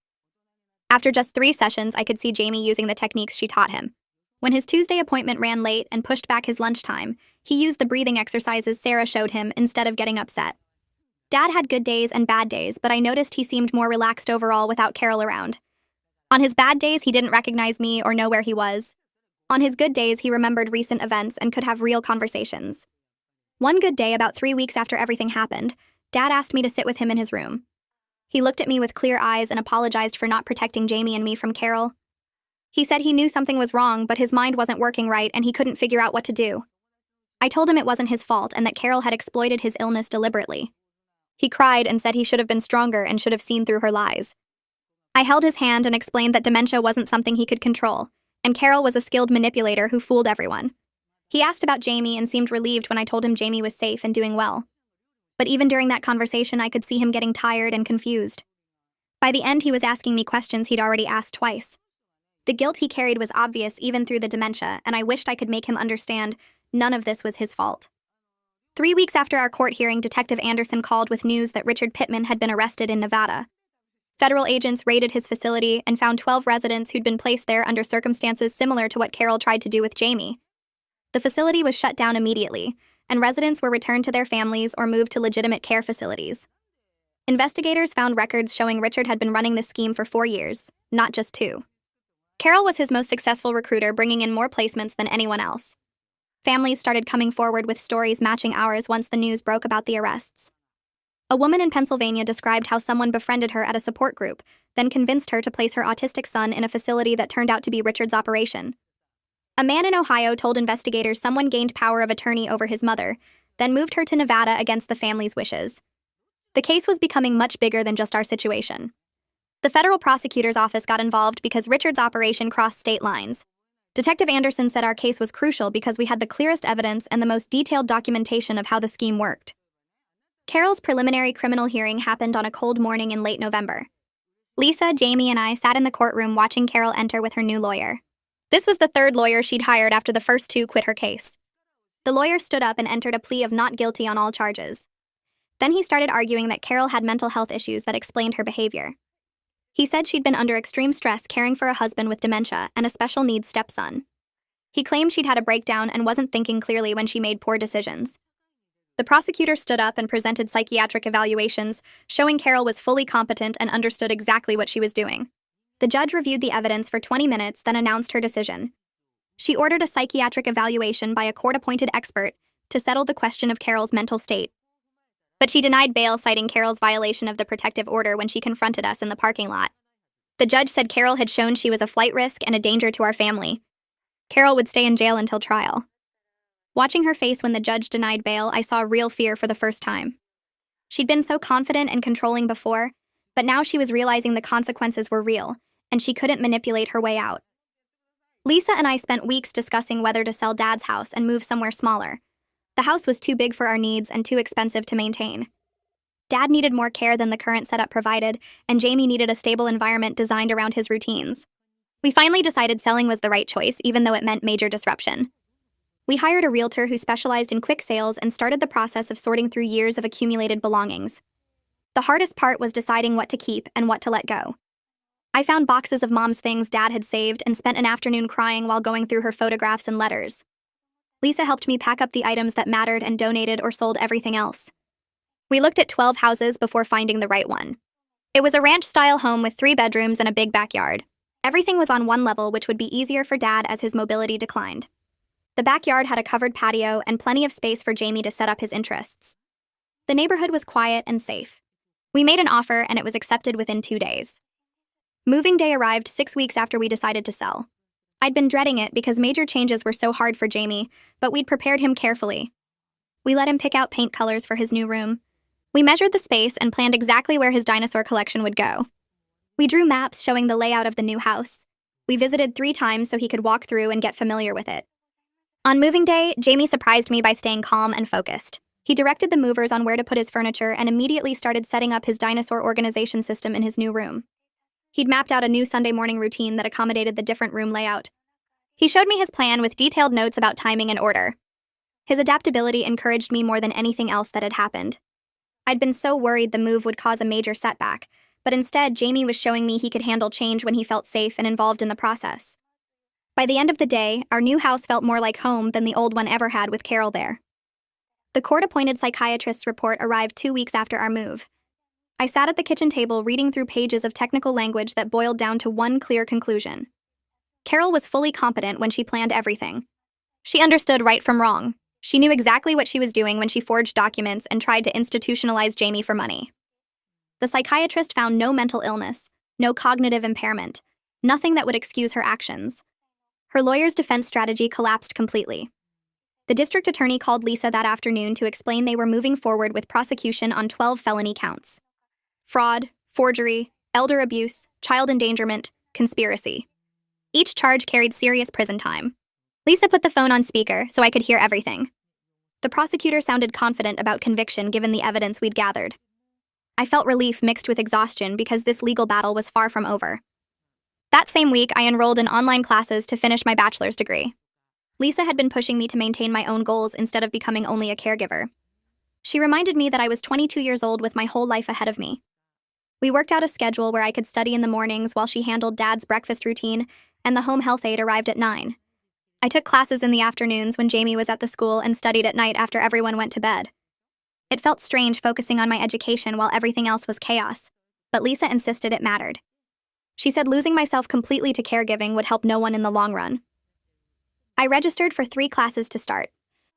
After just 3 sessions, I could see Jamie using the techniques she taught him. When his Tuesday appointment ran late and pushed back his lunchtime, he used the breathing exercises Sarah showed him instead of getting upset. Dad had good days and bad days, but I noticed he seemed more relaxed overall without Carol around. On his bad days, he didn't recognize me or know where he was. On his good days, he remembered recent events and could have real conversations. One good day, about 3 weeks after everything happened, Dad asked me to sit with him in his room. He looked at me with clear eyes and apologized for not protecting Jamie and me from Carol. He said he knew something was wrong, but his mind wasn't working right and he couldn't figure out what to do. I told him it wasn't his fault and that Carol had exploited his illness deliberately. He cried and said he should have been stronger and should have seen through her lies. I held his hand and explained that dementia wasn't something he could control, and Carol was a skilled manipulator who fooled everyone. He asked about Jamie and seemed relieved when I told him Jamie was safe and doing well. But even during that conversation, I could see him getting tired and confused. By the end, he was asking me questions he'd already asked twice. The guilt he carried was obvious even through the dementia, and I wished I could make him understand none of this was his fault. 3 weeks after our court hearing, Detective Anderson called with news that Richard Pittman had been arrested in Nevada. Federal agents raided his facility and found 12 residents who'd been placed there under circumstances similar to what Carol tried to do with Jamie. The facility was shut down immediately, and residents were returned to their families or moved to legitimate care facilities. Investigators found records showing Richard had been running this scheme for 4 years, not just 2. Carol was his most successful recruiter, bringing in more placements than anyone else. Families started coming forward with stories matching ours once the news broke about the arrests. A woman in Pennsylvania described how someone befriended her at a support group, then convinced her to place her autistic son in a facility that turned out to be Richard's operation. A man in Ohio told investigators someone gained power of attorney over his mother, then moved her to Nevada against the family's wishes. The case was becoming much bigger than just our situation. The federal prosecutor's office got involved because Richard's operation crossed state lines. Detective Anderson said our case was crucial because we had the clearest evidence and the most detailed documentation of how the scheme worked. Carol's preliminary criminal hearing happened on a cold morning in late November. Lisa, Jamie, and I sat in the courtroom watching Carol enter with her new lawyer. This was the third lawyer she'd hired after the first 2 quit her case. The lawyer stood up and entered a plea of not guilty on all charges. Then he started arguing that Carol had mental health issues that explained her behavior. He said she'd been under extreme stress caring for a husband with dementia and a special needs stepson. He claimed she'd had a breakdown and wasn't thinking clearly when she made poor decisions. The prosecutor stood up and presented psychiatric evaluations, showing Carol was fully competent and understood exactly what she was doing. The judge reviewed the evidence for 20 minutes, then announced her decision. She ordered a psychiatric evaluation by a court-appointed expert to settle the question of Carol's mental state. But she denied bail, citing Carol's violation of the protective order when she confronted us in the parking lot. The judge said Carol had shown she was a flight risk and a danger to our family. Carol would stay in jail until trial. Watching her face when the judge denied bail, I saw real fear for the first time. She'd been so confident and controlling before, but now she was realizing the consequences were real, and she couldn't manipulate her way out. Lisa and I spent weeks discussing whether to sell Dad's house and move somewhere smaller. The house was too big for our needs and too expensive to maintain. Dad needed more care than the current setup provided, and Jamie needed a stable environment designed around his routines. We finally decided selling was the right choice, even though it meant major disruption. We hired a realtor who specialized in quick sales and started the process of sorting through years of accumulated belongings. The hardest part was deciding what to keep and what to let go. I found boxes of Mom's things Dad had saved and spent an afternoon crying while going through her photographs and letters. Lisa helped me pack up the items that mattered and donated or sold everything else. We looked at 12 houses before finding the right one. It was a ranch-style home with 3 bedrooms and a big backyard. Everything was on one level, which would be easier for Dad as his mobility declined. The backyard had a covered patio and plenty of space for Jamie to set up his interests. The neighborhood was quiet and safe. We made an offer and it was accepted within 2 days. Moving day arrived 6 weeks after we decided to sell. I'd been dreading it because major changes were so hard for Jamie, but we'd prepared him carefully. We let him pick out paint colors for his new room. We measured the space and planned exactly where his dinosaur collection would go. We drew maps showing the layout of the new house. We visited 3 times so he could walk through and get familiar with it. On moving day, Jamie surprised me by staying calm and focused. He directed the movers on where to put his furniture and immediately started setting up his dinosaur organization system in his new room. He'd mapped out a new Sunday morning routine that accommodated the different room layout. He showed me his plan with detailed notes about timing and order. His adaptability encouraged me more than anything else that had happened. I'd been so worried the move would cause a major setback, but instead Jamie was showing me he could handle change when he felt safe and involved in the process. By the end of the day, our new house felt more like home than the old one ever had with Carol there. The court-appointed psychiatrist's report arrived 2 weeks after our move. I sat at the kitchen table reading through pages of technical language that boiled down to one clear conclusion. Carol was fully competent when she planned everything. She understood right from wrong. She knew exactly what she was doing when she forged documents and tried to institutionalize Jamie for money. The psychiatrist found no mental illness, no cognitive impairment, nothing that would excuse her actions. Her lawyer's defense strategy collapsed completely. The district attorney called Lisa that afternoon to explain they were moving forward with prosecution on 12 felony counts: fraud, forgery, elder abuse, child endangerment, conspiracy. Each charge carried serious prison time. Lisa put the phone on speaker so I could hear everything. The prosecutor sounded confident about conviction given the evidence we'd gathered. I felt relief mixed with exhaustion because this legal battle was far from over. That same week, I enrolled in online classes to finish my bachelor's degree. Lisa had been pushing me to maintain my own goals instead of becoming only a caregiver. She reminded me that I was 22 years old with my whole life ahead of me. We worked out a schedule where I could study in the mornings while she handled Dad's breakfast routine, and the home health aide arrived at 9. I took classes in the afternoons when Jamie was at the school and studied at night after everyone went to bed. It felt strange focusing on my education while everything else was chaos, but Lisa insisted it mattered. She said losing myself completely to caregiving would help no one in the long run. I registered for 3 classes to start: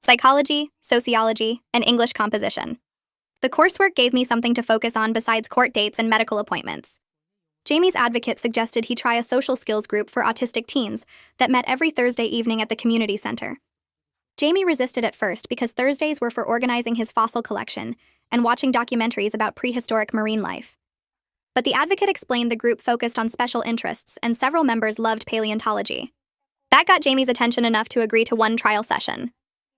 psychology, sociology, and English composition. The coursework gave me something to focus on besides court dates and medical appointments. Jamie's advocate suggested he try a social skills group for autistic teens that met every Thursday evening at the community center. Jamie resisted at first because Thursdays were for organizing his fossil collection and watching documentaries about prehistoric marine life. But the advocate explained the group focused on special interests, and several members loved paleontology. That got Jamie's attention enough to agree to one trial session.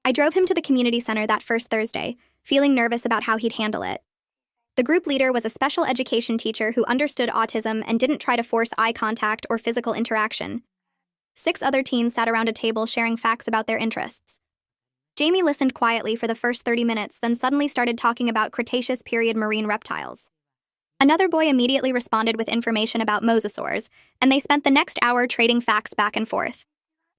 I drove him to the community center that first Thursday, feeling nervous about how he'd handle it. The group leader was a special education teacher who understood autism and didn't try to force eye contact or physical interaction. 6 other teens sat around a table sharing facts about their interests. Jamie listened quietly for the first 30 minutes, then suddenly started talking about Cretaceous period marine reptiles. Another boy immediately responded with information about mosasaurs, and they spent the next hour trading facts back and forth.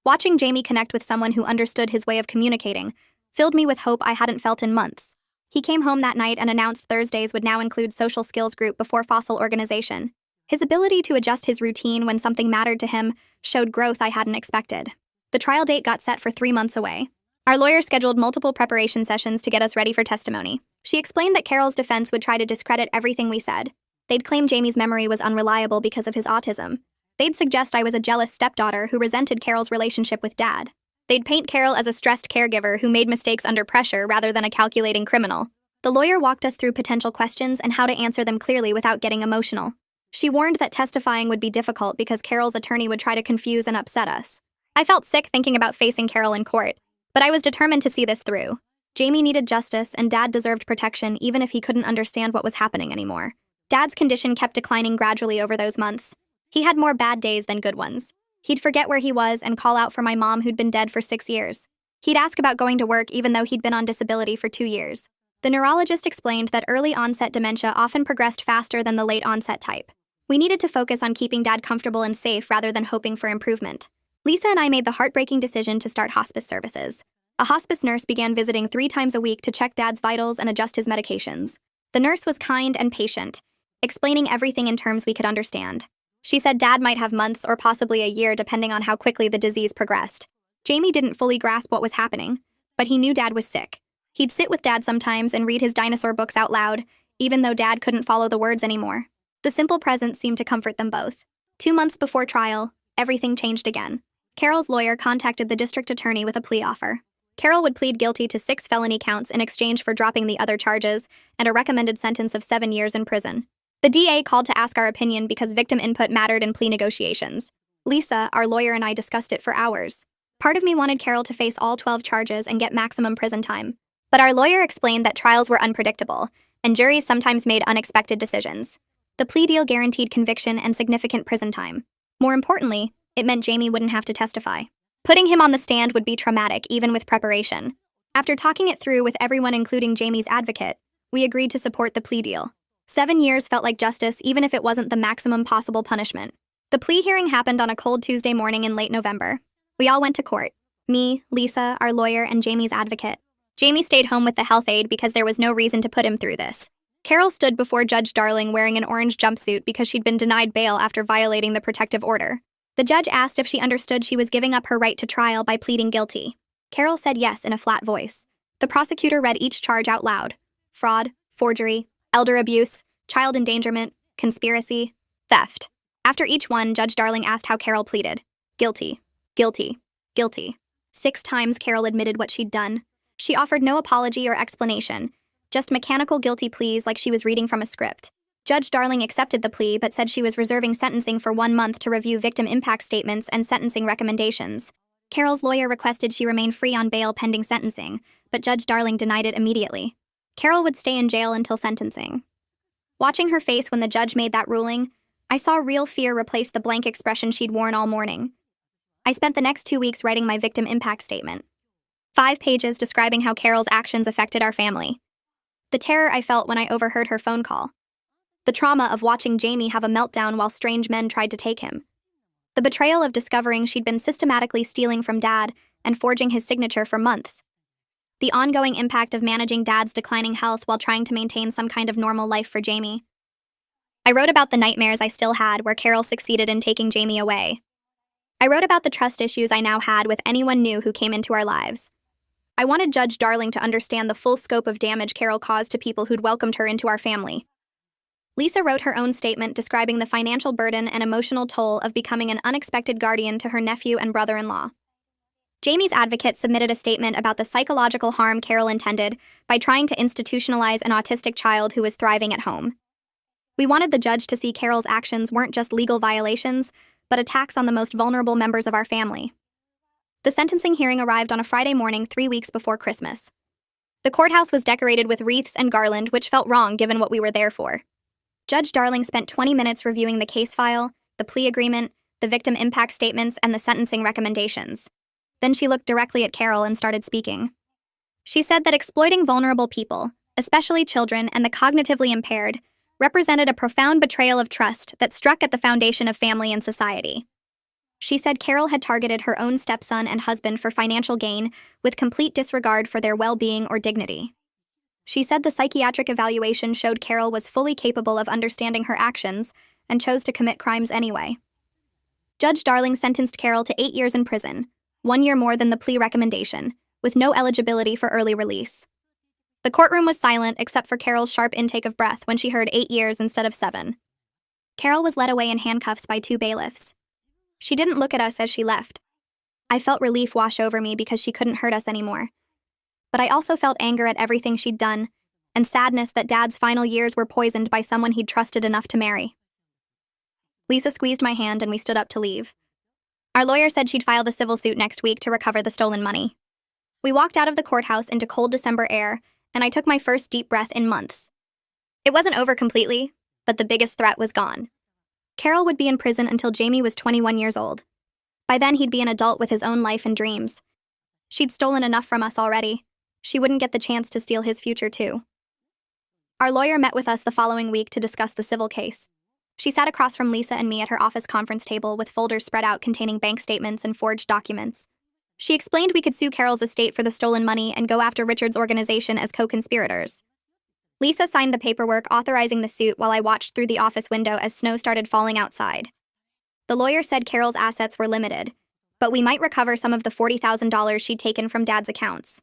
Watching Jamie connect with someone who understood his way of communicating filled me with hope I hadn't felt in months. He came home that night and announced Thursdays would now include social skills group before fossil organization. His ability to adjust his routine when something mattered to him showed growth I hadn't expected. The trial date got set for 3 months away. Our lawyer scheduled multiple preparation sessions to get us ready for testimony. She explained that Carol's defense would try to discredit everything we said. They'd claim Jamie's memory was unreliable because of his autism. They'd suggest I was a jealous stepdaughter who resented Carol's relationship with Dad. They'd paint Carol as a stressed caregiver who made mistakes under pressure rather than a calculating criminal. The lawyer walked us through potential questions and how to answer them clearly without getting emotional. She warned that testifying would be difficult because Carol's attorney would try to confuse and upset us. I felt sick thinking about facing Carol in court, but I was determined to see this through. Jamie needed justice, and Dad deserved protection even if he couldn't understand what was happening anymore. Dad's condition kept declining gradually over those months. He had more bad days than good ones. He'd forget where he was and call out for my mom who'd been dead for 6 years. He'd ask about going to work even though he'd been on disability for 2 years. The neurologist explained that early onset dementia often progressed faster than the late onset type. We needed to focus on keeping Dad comfortable and safe rather than hoping for improvement. Lisa and I made the heartbreaking decision to start hospice services. A hospice nurse began visiting 3 times a week to check Dad's vitals and adjust his medications. The nurse was kind and patient, explaining everything in terms we could understand. She said Dad might have months or possibly a year depending on how quickly the disease progressed. Jamie didn't fully grasp what was happening, but he knew Dad was sick. He'd sit with Dad sometimes and read his dinosaur books out loud, even though Dad couldn't follow the words anymore. The simple presence seemed to comfort them both. 2 months before trial, everything changed again. Carol's lawyer contacted the district attorney with a plea offer. Carol would plead guilty to 6 felony counts in exchange for dropping the other charges and a recommended sentence of 7 years in prison. The DA called to ask our opinion because victim input mattered in plea negotiations. Lisa, our lawyer, and I discussed it for hours. Part of me wanted Carol to face all 12 charges and get maximum prison time. But our lawyer explained that trials were unpredictable, and juries sometimes made unexpected decisions. The plea deal guaranteed conviction and significant prison time. More importantly, it meant Jamie wouldn't have to testify. Putting him on the stand would be traumatic, even with preparation. After talking it through with everyone, including Jamie's advocate, we agreed to support the plea deal. 7 years felt like justice, even if it wasn't the maximum possible punishment. The plea hearing happened on a cold Tuesday morning in late November. We all went to court. Me, Lisa, our lawyer, and Jamie's advocate. Jamie stayed home with the health aide because there was no reason to put him through this. Carol stood before Judge Darling wearing an orange jumpsuit because she'd been denied bail after violating the protective order. The judge asked if she understood she was giving up her right to trial by pleading guilty. Carol said yes in a flat voice. The prosecutor read each charge out loud: fraud, forgery, elder abuse, child endangerment, conspiracy, theft. After each one, Judge Darling asked how Carol pleaded. Guilty, guilty, guilty. 6 times Carol admitted what she'd done. She offered no apology or explanation, just mechanical guilty pleas like she was reading from a script. Judge Darling accepted the plea but said she was reserving sentencing for 1 month to review victim impact statements and sentencing recommendations. Carol's lawyer requested she remain free on bail pending sentencing, but Judge Darling denied it immediately. Carol would stay in jail until sentencing. Watching her face when the judge made that ruling, I saw real fear replace the blank expression she'd worn all morning. I spent the next 2 weeks writing my victim impact statement. 5 pages describing how Carol's actions affected our family. The terror I felt when I overheard her phone call. The trauma of watching Jamie have a meltdown while strange men tried to take him. The betrayal of discovering she'd been systematically stealing from Dad and forging his signature for months. The ongoing impact of managing Dad's declining health while trying to maintain some kind of normal life for Jamie. I wrote about the nightmares I still had where Carol succeeded in taking Jamie away. I wrote about the trust issues I now had with anyone new who came into our lives. I wanted Judge Darling to understand the full scope of damage Carol caused to people who'd welcomed her into our family. Lisa wrote her own statement describing the financial burden and emotional toll of becoming an unexpected guardian to her nephew and brother-in-law. Jamie's advocate submitted a statement about the psychological harm Carol intended by trying to institutionalize an autistic child who was thriving at home. We wanted the judge to see Carol's actions weren't just legal violations, but attacks on the most vulnerable members of our family. The sentencing hearing arrived on a Friday morning 3 weeks before Christmas. The courthouse was decorated with wreaths and garland, which felt wrong given what we were there for. Judge Darling spent 20 minutes reviewing the case file, the plea agreement, the victim impact statements, and the sentencing recommendations. Then she looked directly at Carol and started speaking. She said that exploiting vulnerable people, especially children and the cognitively impaired, represented a profound betrayal of trust that struck at the foundation of family and society. She said Carol had targeted her own stepson and husband for financial gain with complete disregard for their well-being or dignity. She said the psychiatric evaluation showed Carol was fully capable of understanding her actions and chose to commit crimes anyway. Judge Darling sentenced Carol to 8 years in prison, 1 year more than the plea recommendation, with no eligibility for early release. The courtroom was silent except for Carol's sharp intake of breath when she heard 8 years instead of 7. Carol was led away in handcuffs by 2 bailiffs. She didn't look at us as she left. I felt relief wash over me because she couldn't hurt us anymore. But I also felt anger at everything she'd done, and sadness that Dad's final years were poisoned by someone he'd trusted enough to marry. Lisa squeezed my hand and we stood up to leave. Our lawyer said she'd file the civil suit next week to recover the stolen money. We walked out of the courthouse into cold December air, and I took my first deep breath in months. It wasn't over completely, but the biggest threat was gone. Carol would be in prison until Jamie was 21 years old. By then, he'd be an adult with his own life and dreams. She'd stolen enough from us already. She wouldn't get the chance to steal his future, too. Our lawyer met with us the following week to discuss the civil case. She sat across from Lisa and me at her office conference table with folders spread out containing bank statements and forged documents. She explained we could sue Carol's estate for the stolen money and go after Richard's organization as co-conspirators. Lisa signed the paperwork authorizing the suit while I watched through the office window as snow started falling outside. The lawyer said Carol's assets were limited, but we might recover some of the $40,000 she'd taken from Dad's accounts.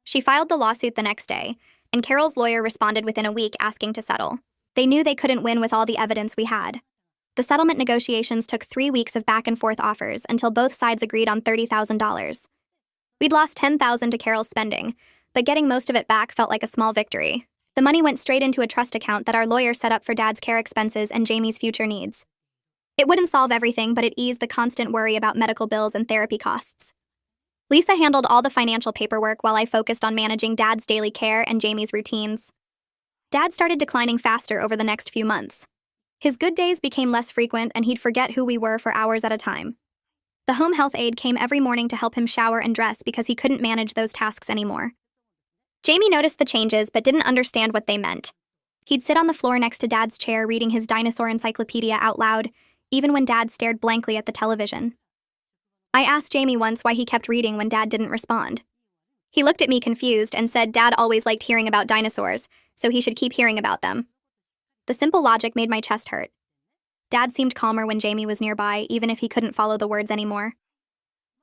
She filed the lawsuit the next day, and Carol's lawyer responded within a week asking to settle. They knew they couldn't win with all the evidence we had. The settlement negotiations took 3 weeks of back-and-forth offers until both sides agreed on $30,000. We'd lost $10,000 to Carol's spending, but getting most of it back felt like a small victory. The money went straight into a trust account that our lawyer set up for Dad's care expenses and Jamie's future needs. It wouldn't solve everything, but it eased the constant worry about medical bills and therapy costs. Lisa handled all the financial paperwork while I focused on managing Dad's daily care and Jamie's routines. Dad started declining faster over the next few months. His good days became less frequent, and he'd forget who we were for hours at a time. The home health aide came every morning to help him shower and dress because he couldn't manage those tasks anymore. Jamie noticed the changes but didn't understand what they meant. He'd sit on the floor next to Dad's chair reading his dinosaur encyclopedia out loud, even when Dad stared blankly at the television. I asked Jamie once why he kept reading when Dad didn't respond. He looked at me confused and said Dad always liked hearing about dinosaurs, so he should keep hearing about them. The simple logic made my chest hurt. Dad seemed calmer when Jamie was nearby, even if he couldn't follow the words anymore.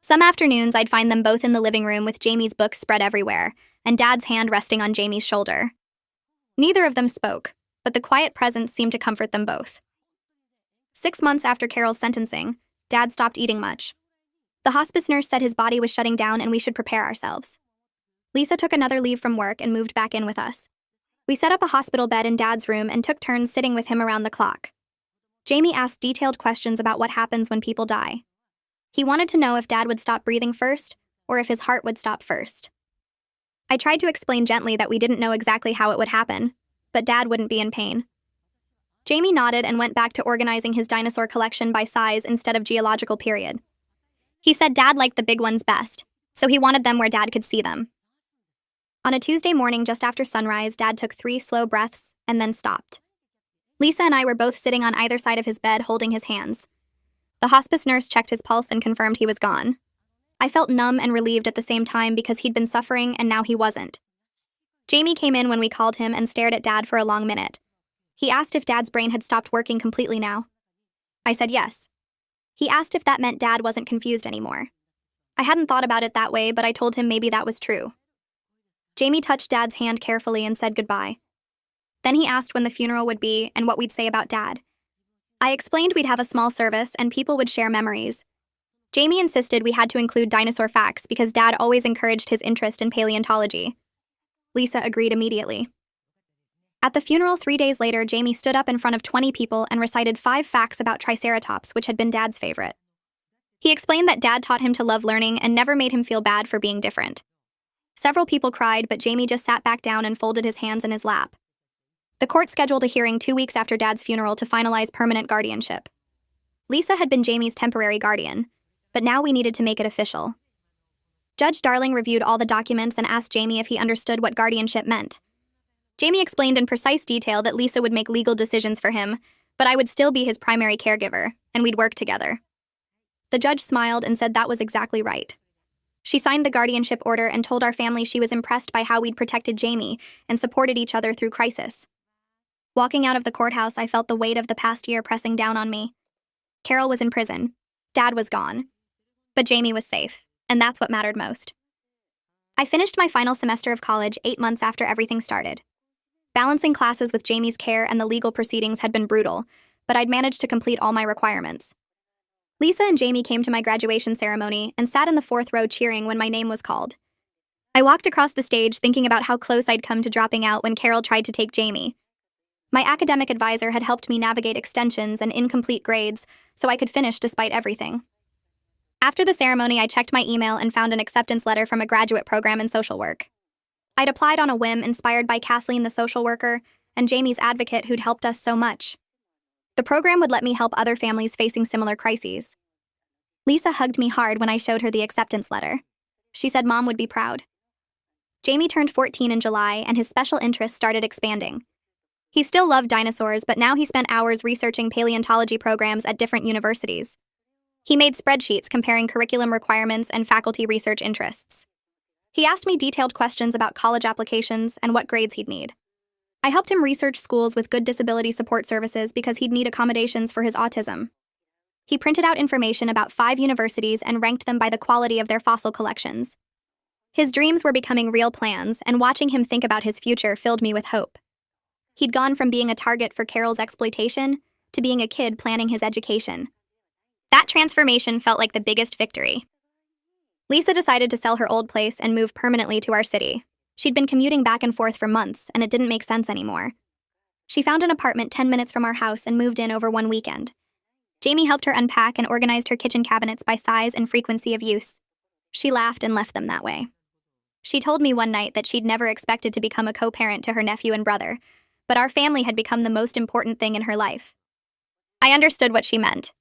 Some afternoons, I'd find them both in the living room with Jamie's books spread everywhere, and Dad's hand resting on Jamie's shoulder. Neither of them spoke, but the quiet presence seemed to comfort them both. 6 months after Carol's sentencing, Dad stopped eating much. The hospice nurse said his body was shutting down and we should prepare ourselves. Lisa took another leave from work and moved back in with us. We set up a hospital bed in Dad's room and took turns sitting with him around the clock. Jamie asked detailed questions about what happens when people die. He wanted to know if Dad would stop breathing first, or if his heart would stop first. I tried to explain gently that we didn't know exactly how it would happen, but Dad wouldn't be in pain. Jamie nodded and went back to organizing his dinosaur collection by size instead of geological period. He said Dad liked the big ones best, so he wanted them where Dad could see them. On a Tuesday morning just after sunrise, Dad took 3 slow breaths and then stopped. Lisa and I were both sitting on either side of his bed holding his hands. The hospice nurse checked his pulse and confirmed he was gone. I felt numb and relieved at the same time because he'd been suffering and now he wasn't. Jamie came in when we called him and stared at Dad for a long minute. He asked if Dad's brain had stopped working completely now. I said yes. He asked if that meant Dad wasn't confused anymore. I hadn't thought about it that way, but I told him maybe that was true. Jamie touched Dad's hand carefully and said goodbye. Then he asked when the funeral would be and what we'd say about Dad. I explained we'd have a small service and people would share memories. Jamie insisted we had to include dinosaur facts because Dad always encouraged his interest in paleontology. Lisa agreed immediately. At the funeral 3 days later, Jamie stood up in front of 20 people and recited 5 facts about Triceratops, which had been Dad's favorite. He explained that Dad taught him to love learning and never made him feel bad for being different. Several people cried, but Jamie just sat back down and folded his hands in his lap. The court scheduled a hearing 2 weeks after Dad's funeral to finalize permanent guardianship. Lisa had been Jamie's temporary guardian, but now we needed to make it official. Judge Darling reviewed all the documents and asked Jamie if he understood what guardianship meant. Jamie explained in precise detail that Lisa would make legal decisions for him, but I would still be his primary caregiver, and we'd work together. The judge smiled and said that was exactly right. She signed the guardianship order and told our family she was impressed by how we'd protected Jamie and supported each other through crisis. Walking out of the courthouse, I felt the weight of the past year pressing down on me. Carol was in prison. Dad was gone. But Jamie was safe, and that's what mattered most. I finished my final semester of college 8 months after everything started. Balancing classes with Jamie's care and the legal proceedings had been brutal, but I'd managed to complete all my requirements. Lisa and Jamie came to my graduation ceremony and sat in the 4th row cheering when my name was called. I walked across the stage thinking about how close I'd come to dropping out when Carol tried to take Jamie. My academic advisor had helped me navigate extensions and incomplete grades so I could finish despite everything. After the ceremony, I checked my email and found an acceptance letter from a graduate program in social work. I'd applied on a whim inspired by Kathleen, the social worker, and Jamie's advocate who'd helped us so much. The program would let me help other families facing similar crises. Lisa hugged me hard when I showed her the acceptance letter. She said Mom would be proud. Jamie turned 14 in July, and his special interests started expanding. He still loved dinosaurs, but now he spent hours researching paleontology programs at different universities. He made spreadsheets comparing curriculum requirements and faculty research interests. He asked me detailed questions about college applications and what grades he'd need. I helped him research schools with good disability support services because he'd need accommodations for his autism. He printed out information about 5 universities and ranked them by the quality of their fossil collections. His dreams were becoming real plans, and watching him think about his future filled me with hope. He'd gone from being a target for Carol's exploitation to being a kid planning his education. That transformation felt like the biggest victory. Lisa decided to sell her old place and move permanently to our city. She'd been commuting back and forth for months, and it didn't make sense anymore. She found an apartment 10 minutes from our house and moved in over one weekend. Jamie helped her unpack and organized her kitchen cabinets by size and frequency of use. She laughed and left them that way. She told me one night that she'd never expected to become a co-parent to her nephew and brother, but our family had become the most important thing in her life. I understood what she meant.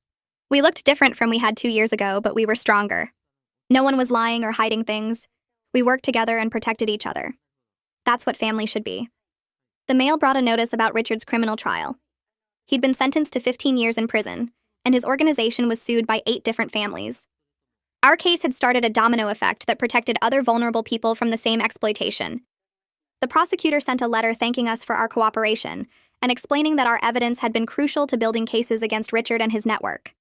We looked different from we had 2 years ago, but we were stronger. No one was lying or hiding things. We worked together and protected each other. That's what family should be. The mail brought a notice about Richard's criminal trial. He'd been sentenced to 15 years in prison, and his organization was sued by 8 different families. Our case had started a domino effect that protected other vulnerable people from the same exploitation. The prosecutor sent a letter thanking us for our cooperation and explaining that our evidence had been crucial to building cases against Richard and his network.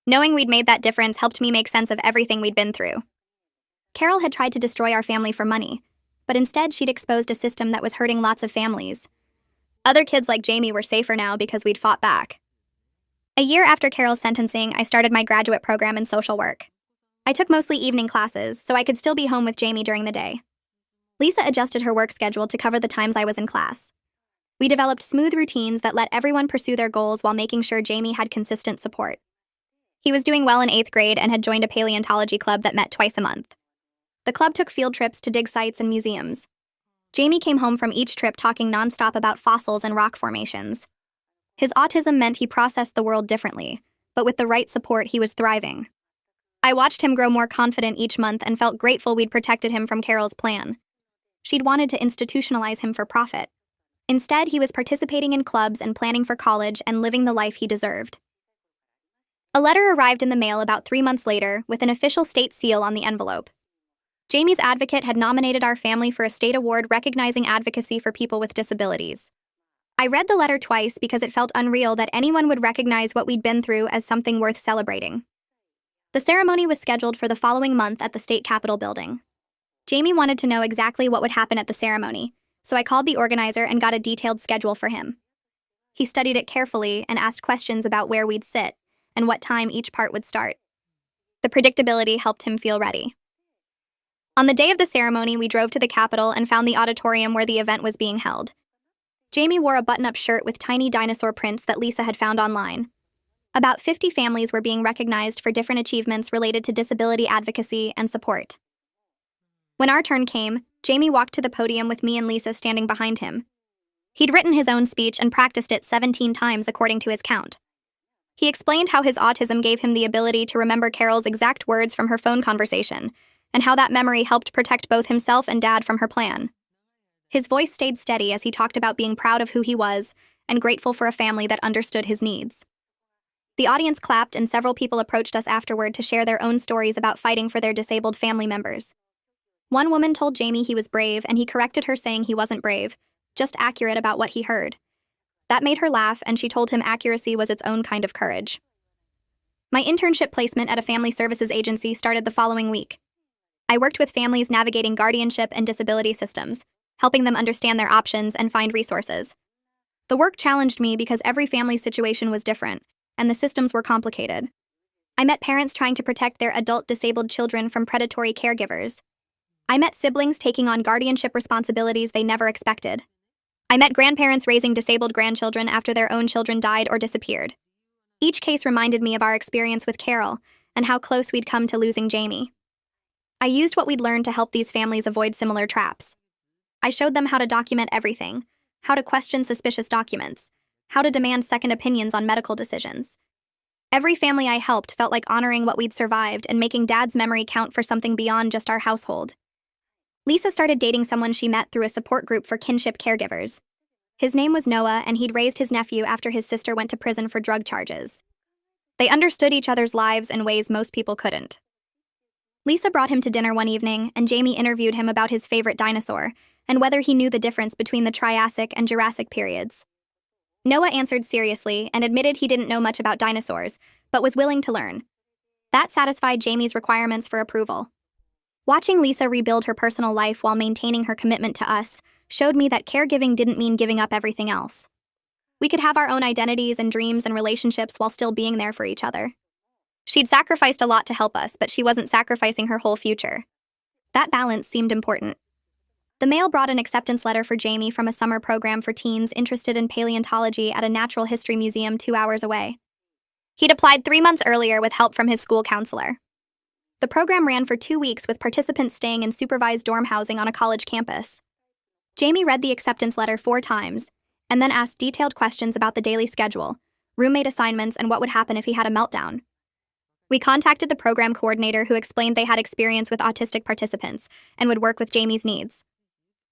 Knowing we'd made that difference helped me make sense of everything we'd been through. Carol had tried to destroy our family for money, but instead she'd exposed a system that was hurting lots of families. Other kids like Jamie were safer now because we'd fought back. A year after Carol's sentencing, I started my graduate program in social work. I took mostly evening classes, so I could still be home with Jamie during the day. Lisa adjusted her work schedule to cover the times I was in class. We developed smooth routines that let everyone pursue their goals while making sure Jamie had consistent support. He was doing well in 8th grade and had joined a paleontology club that met twice a month. The club took field trips to dig sites and museums. Jamie came home from each trip talking nonstop about fossils and rock formations. His autism meant he processed the world differently, but with the right support, he was thriving. I watched him grow more confident each month and felt grateful we'd protected him from Carol's plan. She'd wanted to institutionalize him for profit. Instead, he was participating in clubs and planning for college and living the life he deserved. A letter arrived in the mail about 3 months later with an official state seal on the envelope. Jamie's advocate had nominated our family for a state award recognizing advocacy for people with disabilities. I read the letter twice because it felt unreal that anyone would recognize what we'd been through as something worth celebrating. The ceremony was scheduled for the following month at the state capitol building. Jamie wanted to know exactly what would happen at the ceremony, so I called the organizer and got a detailed schedule for him. He studied it carefully and asked questions about where we'd sit and what time each part would start. The predictability helped him feel ready. On the day of the ceremony, we drove to the Capitol and found the auditorium where the event was being held. Jamie wore a button-up shirt with tiny dinosaur prints that Lisa had found online. About 50 families were being recognized for different achievements related to disability advocacy and support. When our turn came, Jamie walked to the podium with me and Lisa standing behind him. He'd written his own speech and practiced it 17 times according to his count. He explained how his autism gave him the ability to remember Carol's exact words from her phone conversation, and how that memory helped protect both himself and Dad from her plan. His voice stayed steady as he talked about being proud of who he was and grateful for a family that understood his needs. The audience clapped and several people approached us afterward to share their own stories about fighting for their disabled family members. One woman told Jamie he was brave and he corrected her saying he wasn't brave, just accurate about what he heard. That made her laugh and she told him accuracy was its own kind of courage. My internship placement at a family services agency started the following week. I worked with families navigating guardianship and disability systems, helping them understand their options and find resources. The work challenged me because every family's situation was different, and the systems were complicated. I met parents trying to protect their adult disabled children from predatory caregivers. I met siblings taking on guardianship responsibilities they never expected. I met grandparents raising disabled grandchildren after their own children died or disappeared. Each case reminded me of our experience with Carol and how close we'd come to losing Jamie. I used what we'd learned to help these families avoid similar traps. I showed them how to document everything, how to question suspicious documents, how to demand second opinions on medical decisions. Every family I helped felt like honoring what we'd survived and making Dad's memory count for something beyond just our household. Lisa started dating someone she met through a support group for kinship caregivers. His name was Noah, and he'd raised his nephew after his sister went to prison for drug charges. They understood each other's lives in ways most people couldn't. Lisa brought him to dinner one evening, and Jamie interviewed him about his favorite dinosaur and whether he knew the difference between the Triassic and Jurassic periods. Noah answered seriously and admitted he didn't know much about dinosaurs, but was willing to learn. That satisfied Jamie's requirements for approval. Watching Lisa rebuild her personal life while maintaining her commitment to us showed me that caregiving didn't mean giving up everything else. We could have our own identities and dreams and relationships while still being there for each other. She'd sacrificed a lot to help us, but she wasn't sacrificing her whole future. That balance seemed important. The mail brought an acceptance letter for Jamie from a summer program for teens interested in paleontology at a natural history museum 2 hours away. He'd applied 3 months earlier with help from his school counselor. The program ran for 2 weeks with participants staying in supervised dorm housing on a college campus. Jamie read the acceptance letter 4 times, and then asked detailed questions about the daily schedule, roommate assignments, and what would happen if he had a meltdown. We contacted the program coordinator who explained they had experience with autistic participants and would work with Jamie's needs.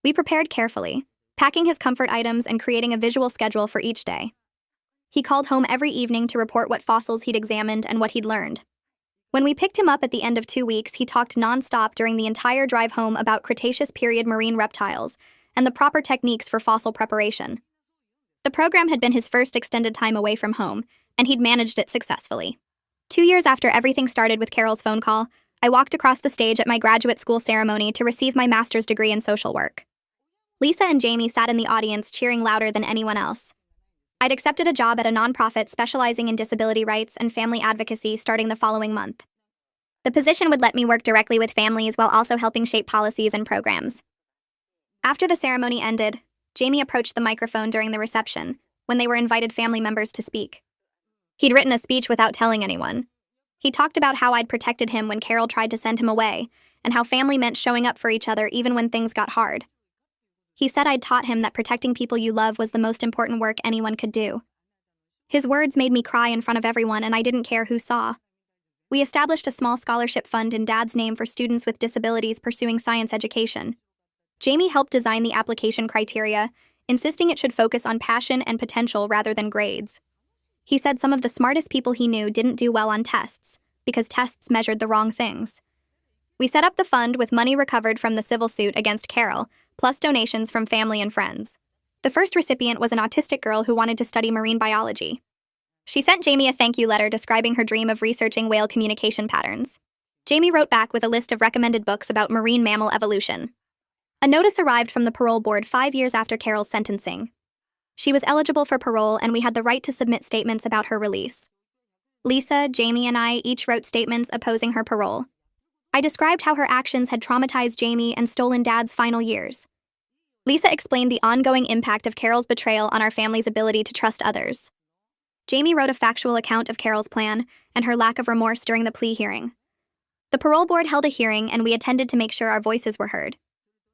We prepared carefully, packing his comfort items and creating a visual schedule for each day. He called home every evening to report what fossils he'd examined and what he'd learned. When we picked him up at the end of 2 weeks, he talked nonstop during the entire drive home about Cretaceous period marine reptiles and the proper techniques for fossil preparation. The program had been his first extended time away from home, and he'd managed it successfully. 2 years after everything started with Carol's phone call, I walked across the stage at my graduate school ceremony to receive my master's degree in social work. Lisa and Jamie sat in the audience cheering louder than anyone else. I'd accepted a job at a nonprofit specializing in disability rights and family advocacy starting the following month. The position would let me work directly with families while also helping shape policies and programs. After the ceremony ended, Jamie approached the microphone during the reception, when they were invited family members to speak. He'd written a speech without telling anyone. He talked about how I'd protected him when Carol tried to send him away, and how family meant showing up for each other even when things got hard. He said I'd taught him that protecting people you love was the most important work anyone could do. His words made me cry in front of everyone, and I didn't care who saw. We established a small scholarship fund in Dad's name for students with disabilities pursuing science education. Jamie helped design the application criteria, insisting it should focus on passion and potential rather than grades. He said some of the smartest people he knew didn't do well on tests, because tests measured the wrong things. We set up the fund with money recovered from the civil suit against Carol, plus donations from family and friends. The first recipient was an autistic girl who wanted to study marine biology. She sent Jamie a thank you letter describing her dream of researching whale communication patterns. Jamie wrote back with a list of recommended books about marine mammal evolution. A notice arrived from the parole board 5 years after Carol's sentencing. She was eligible for parole, and we had the right to submit statements about her release. Lisa, Jamie, and I each wrote statements opposing her parole. I described how her actions had traumatized Jamie and stolen Dad's final years. Lisa explained the ongoing impact of Carol's betrayal on our family's ability to trust others. Jamie wrote a factual account of Carol's plan and her lack of remorse during the plea hearing. The parole board held a hearing, and we attended to make sure our voices were heard.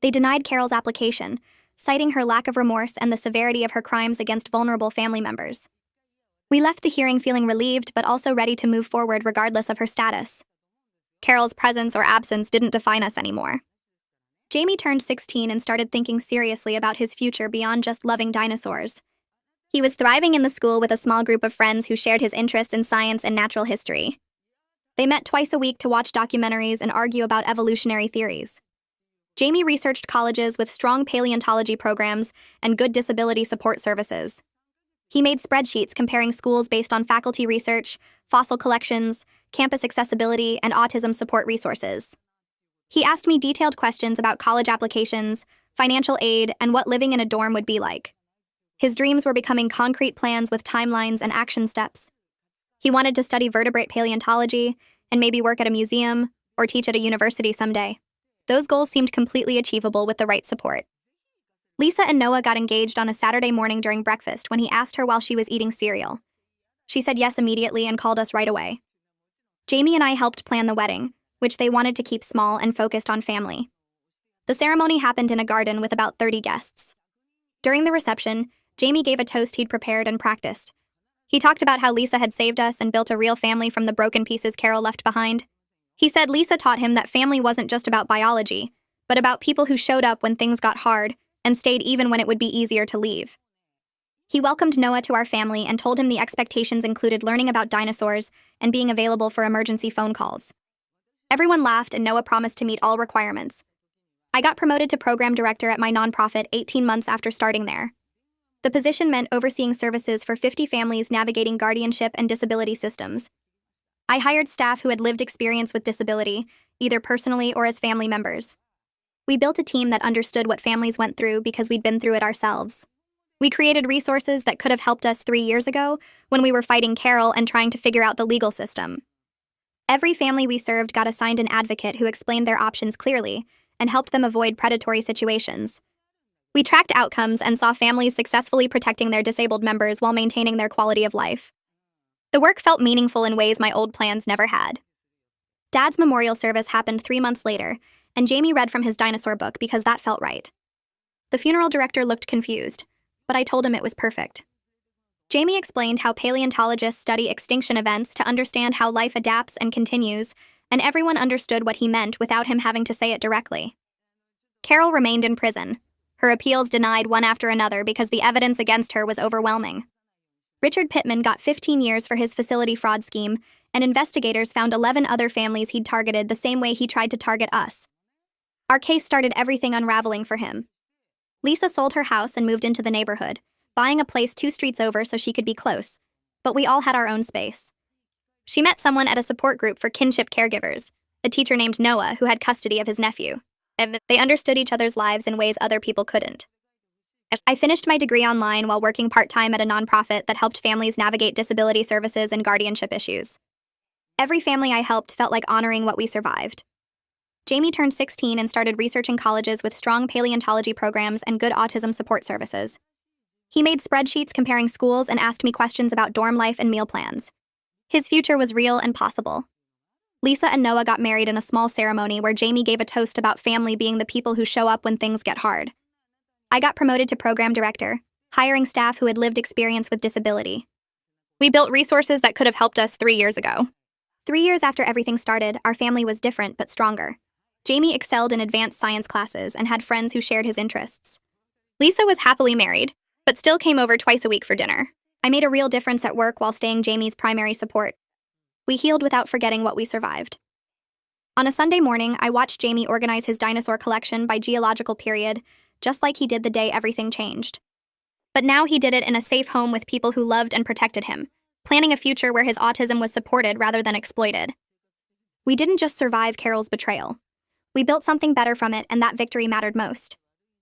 They denied Carol's application, citing her lack of remorse and the severity of her crimes against vulnerable family members. We left the hearing feeling relieved but also ready to move forward regardless of her status. Carol's presence or absence didn't define us anymore. Jamie turned 16 and started thinking seriously about his future beyond just loving dinosaurs. He was thriving in the school with a small group of friends who shared his interest in science and natural history. They met twice a week to watch documentaries and argue about evolutionary theories. Jamie researched colleges with strong paleontology programs and good disability support services. He made spreadsheets comparing schools based on faculty research, fossil collections, campus accessibility, and autism support resources. He asked me detailed questions about college applications, financial aid, and what living in a dorm would be like. His dreams were becoming concrete plans with timelines and action steps. He wanted to study vertebrate paleontology and maybe work at a museum or teach at a university someday. Those goals seemed completely achievable with the right support. Lisa and Noah got engaged on a Saturday morning during breakfast when he asked her while she was eating cereal. She said yes immediately and called us right away. Jamie and I helped plan the wedding, which they wanted to keep small and focused on family. The ceremony happened in a garden with about 30 guests. During the reception, Jamie gave a toast he'd prepared and practiced. He talked about how Lisa had saved us and built a real family from the broken pieces Carol left behind. He said Lisa taught him that family wasn't just about biology, but about people who showed up when things got hard and stayed even when it would be easier to leave. He welcomed Noah to our family and told him the expectations included learning about dinosaurs and being available for emergency phone calls. Everyone laughed, and Noah promised to meet all requirements. I got promoted to program director at my nonprofit 18 months after starting there. The position meant overseeing services for 50 families navigating guardianship and disability systems. I hired staff who had lived experience with disability, either personally or as family members. We built a team that understood what families went through because we'd been through it ourselves. We created resources that could have helped us 3 years ago when we were fighting Carol and trying to figure out the legal system. Every family we served got assigned an advocate who explained their options clearly and helped them avoid predatory situations. We tracked outcomes and saw families successfully protecting their disabled members while maintaining their quality of life. The work felt meaningful in ways my old plans never had. Dad's memorial service happened 3 months later, and Jamie read from his dinosaur book because that felt right. The funeral director looked confused, but I told him it was perfect. Jamie explained how paleontologists study extinction events to understand how life adapts and continues, and everyone understood what he meant without him having to say it directly. Carol remained in prison, her appeals denied one after another because the evidence against her was overwhelming. Richard Pittman got 15 years for his facility fraud scheme, and investigators found 11 other families he'd targeted the same way he tried to target us. Our case started everything unraveling for him. Lisa sold her house and moved into the neighborhood, buying a place 2 streets over so she could be close, but we all had our own space. She met someone at a support group for kinship caregivers, a teacher named Noah who had custody of his nephew, and they understood each other's lives in ways other people couldn't. I finished my degree online while working part-time at a nonprofit that helped families navigate disability services and guardianship issues. Every family I helped felt like honoring what we survived. Jamie turned 16 and started researching colleges with strong paleontology programs and good autism support services. He made spreadsheets comparing schools and asked me questions about dorm life and meal plans. His future was real and possible. Lisa and Noah got married in a small ceremony where Jamie gave a toast about family being the people who show up when things get hard. I got promoted to program director, hiring staff who had lived experience with disability. We built resources that could have helped us 3 years ago. 3 years after everything started, our family was different but stronger. Jamie excelled in advanced science classes and had friends who shared his interests. Lisa was happily married, but still came over twice a week for dinner. I made a real difference at work while staying Jamie's primary support. We healed without forgetting what we survived. On a Sunday morning, I watched Jamie organize his dinosaur collection by geological period, just like he did the day everything changed. But now he did it in a safe home with people who loved and protected him, planning a future where his autism was supported rather than exploited. We didn't just survive Carol's betrayal. We built something better from it, and that victory mattered most.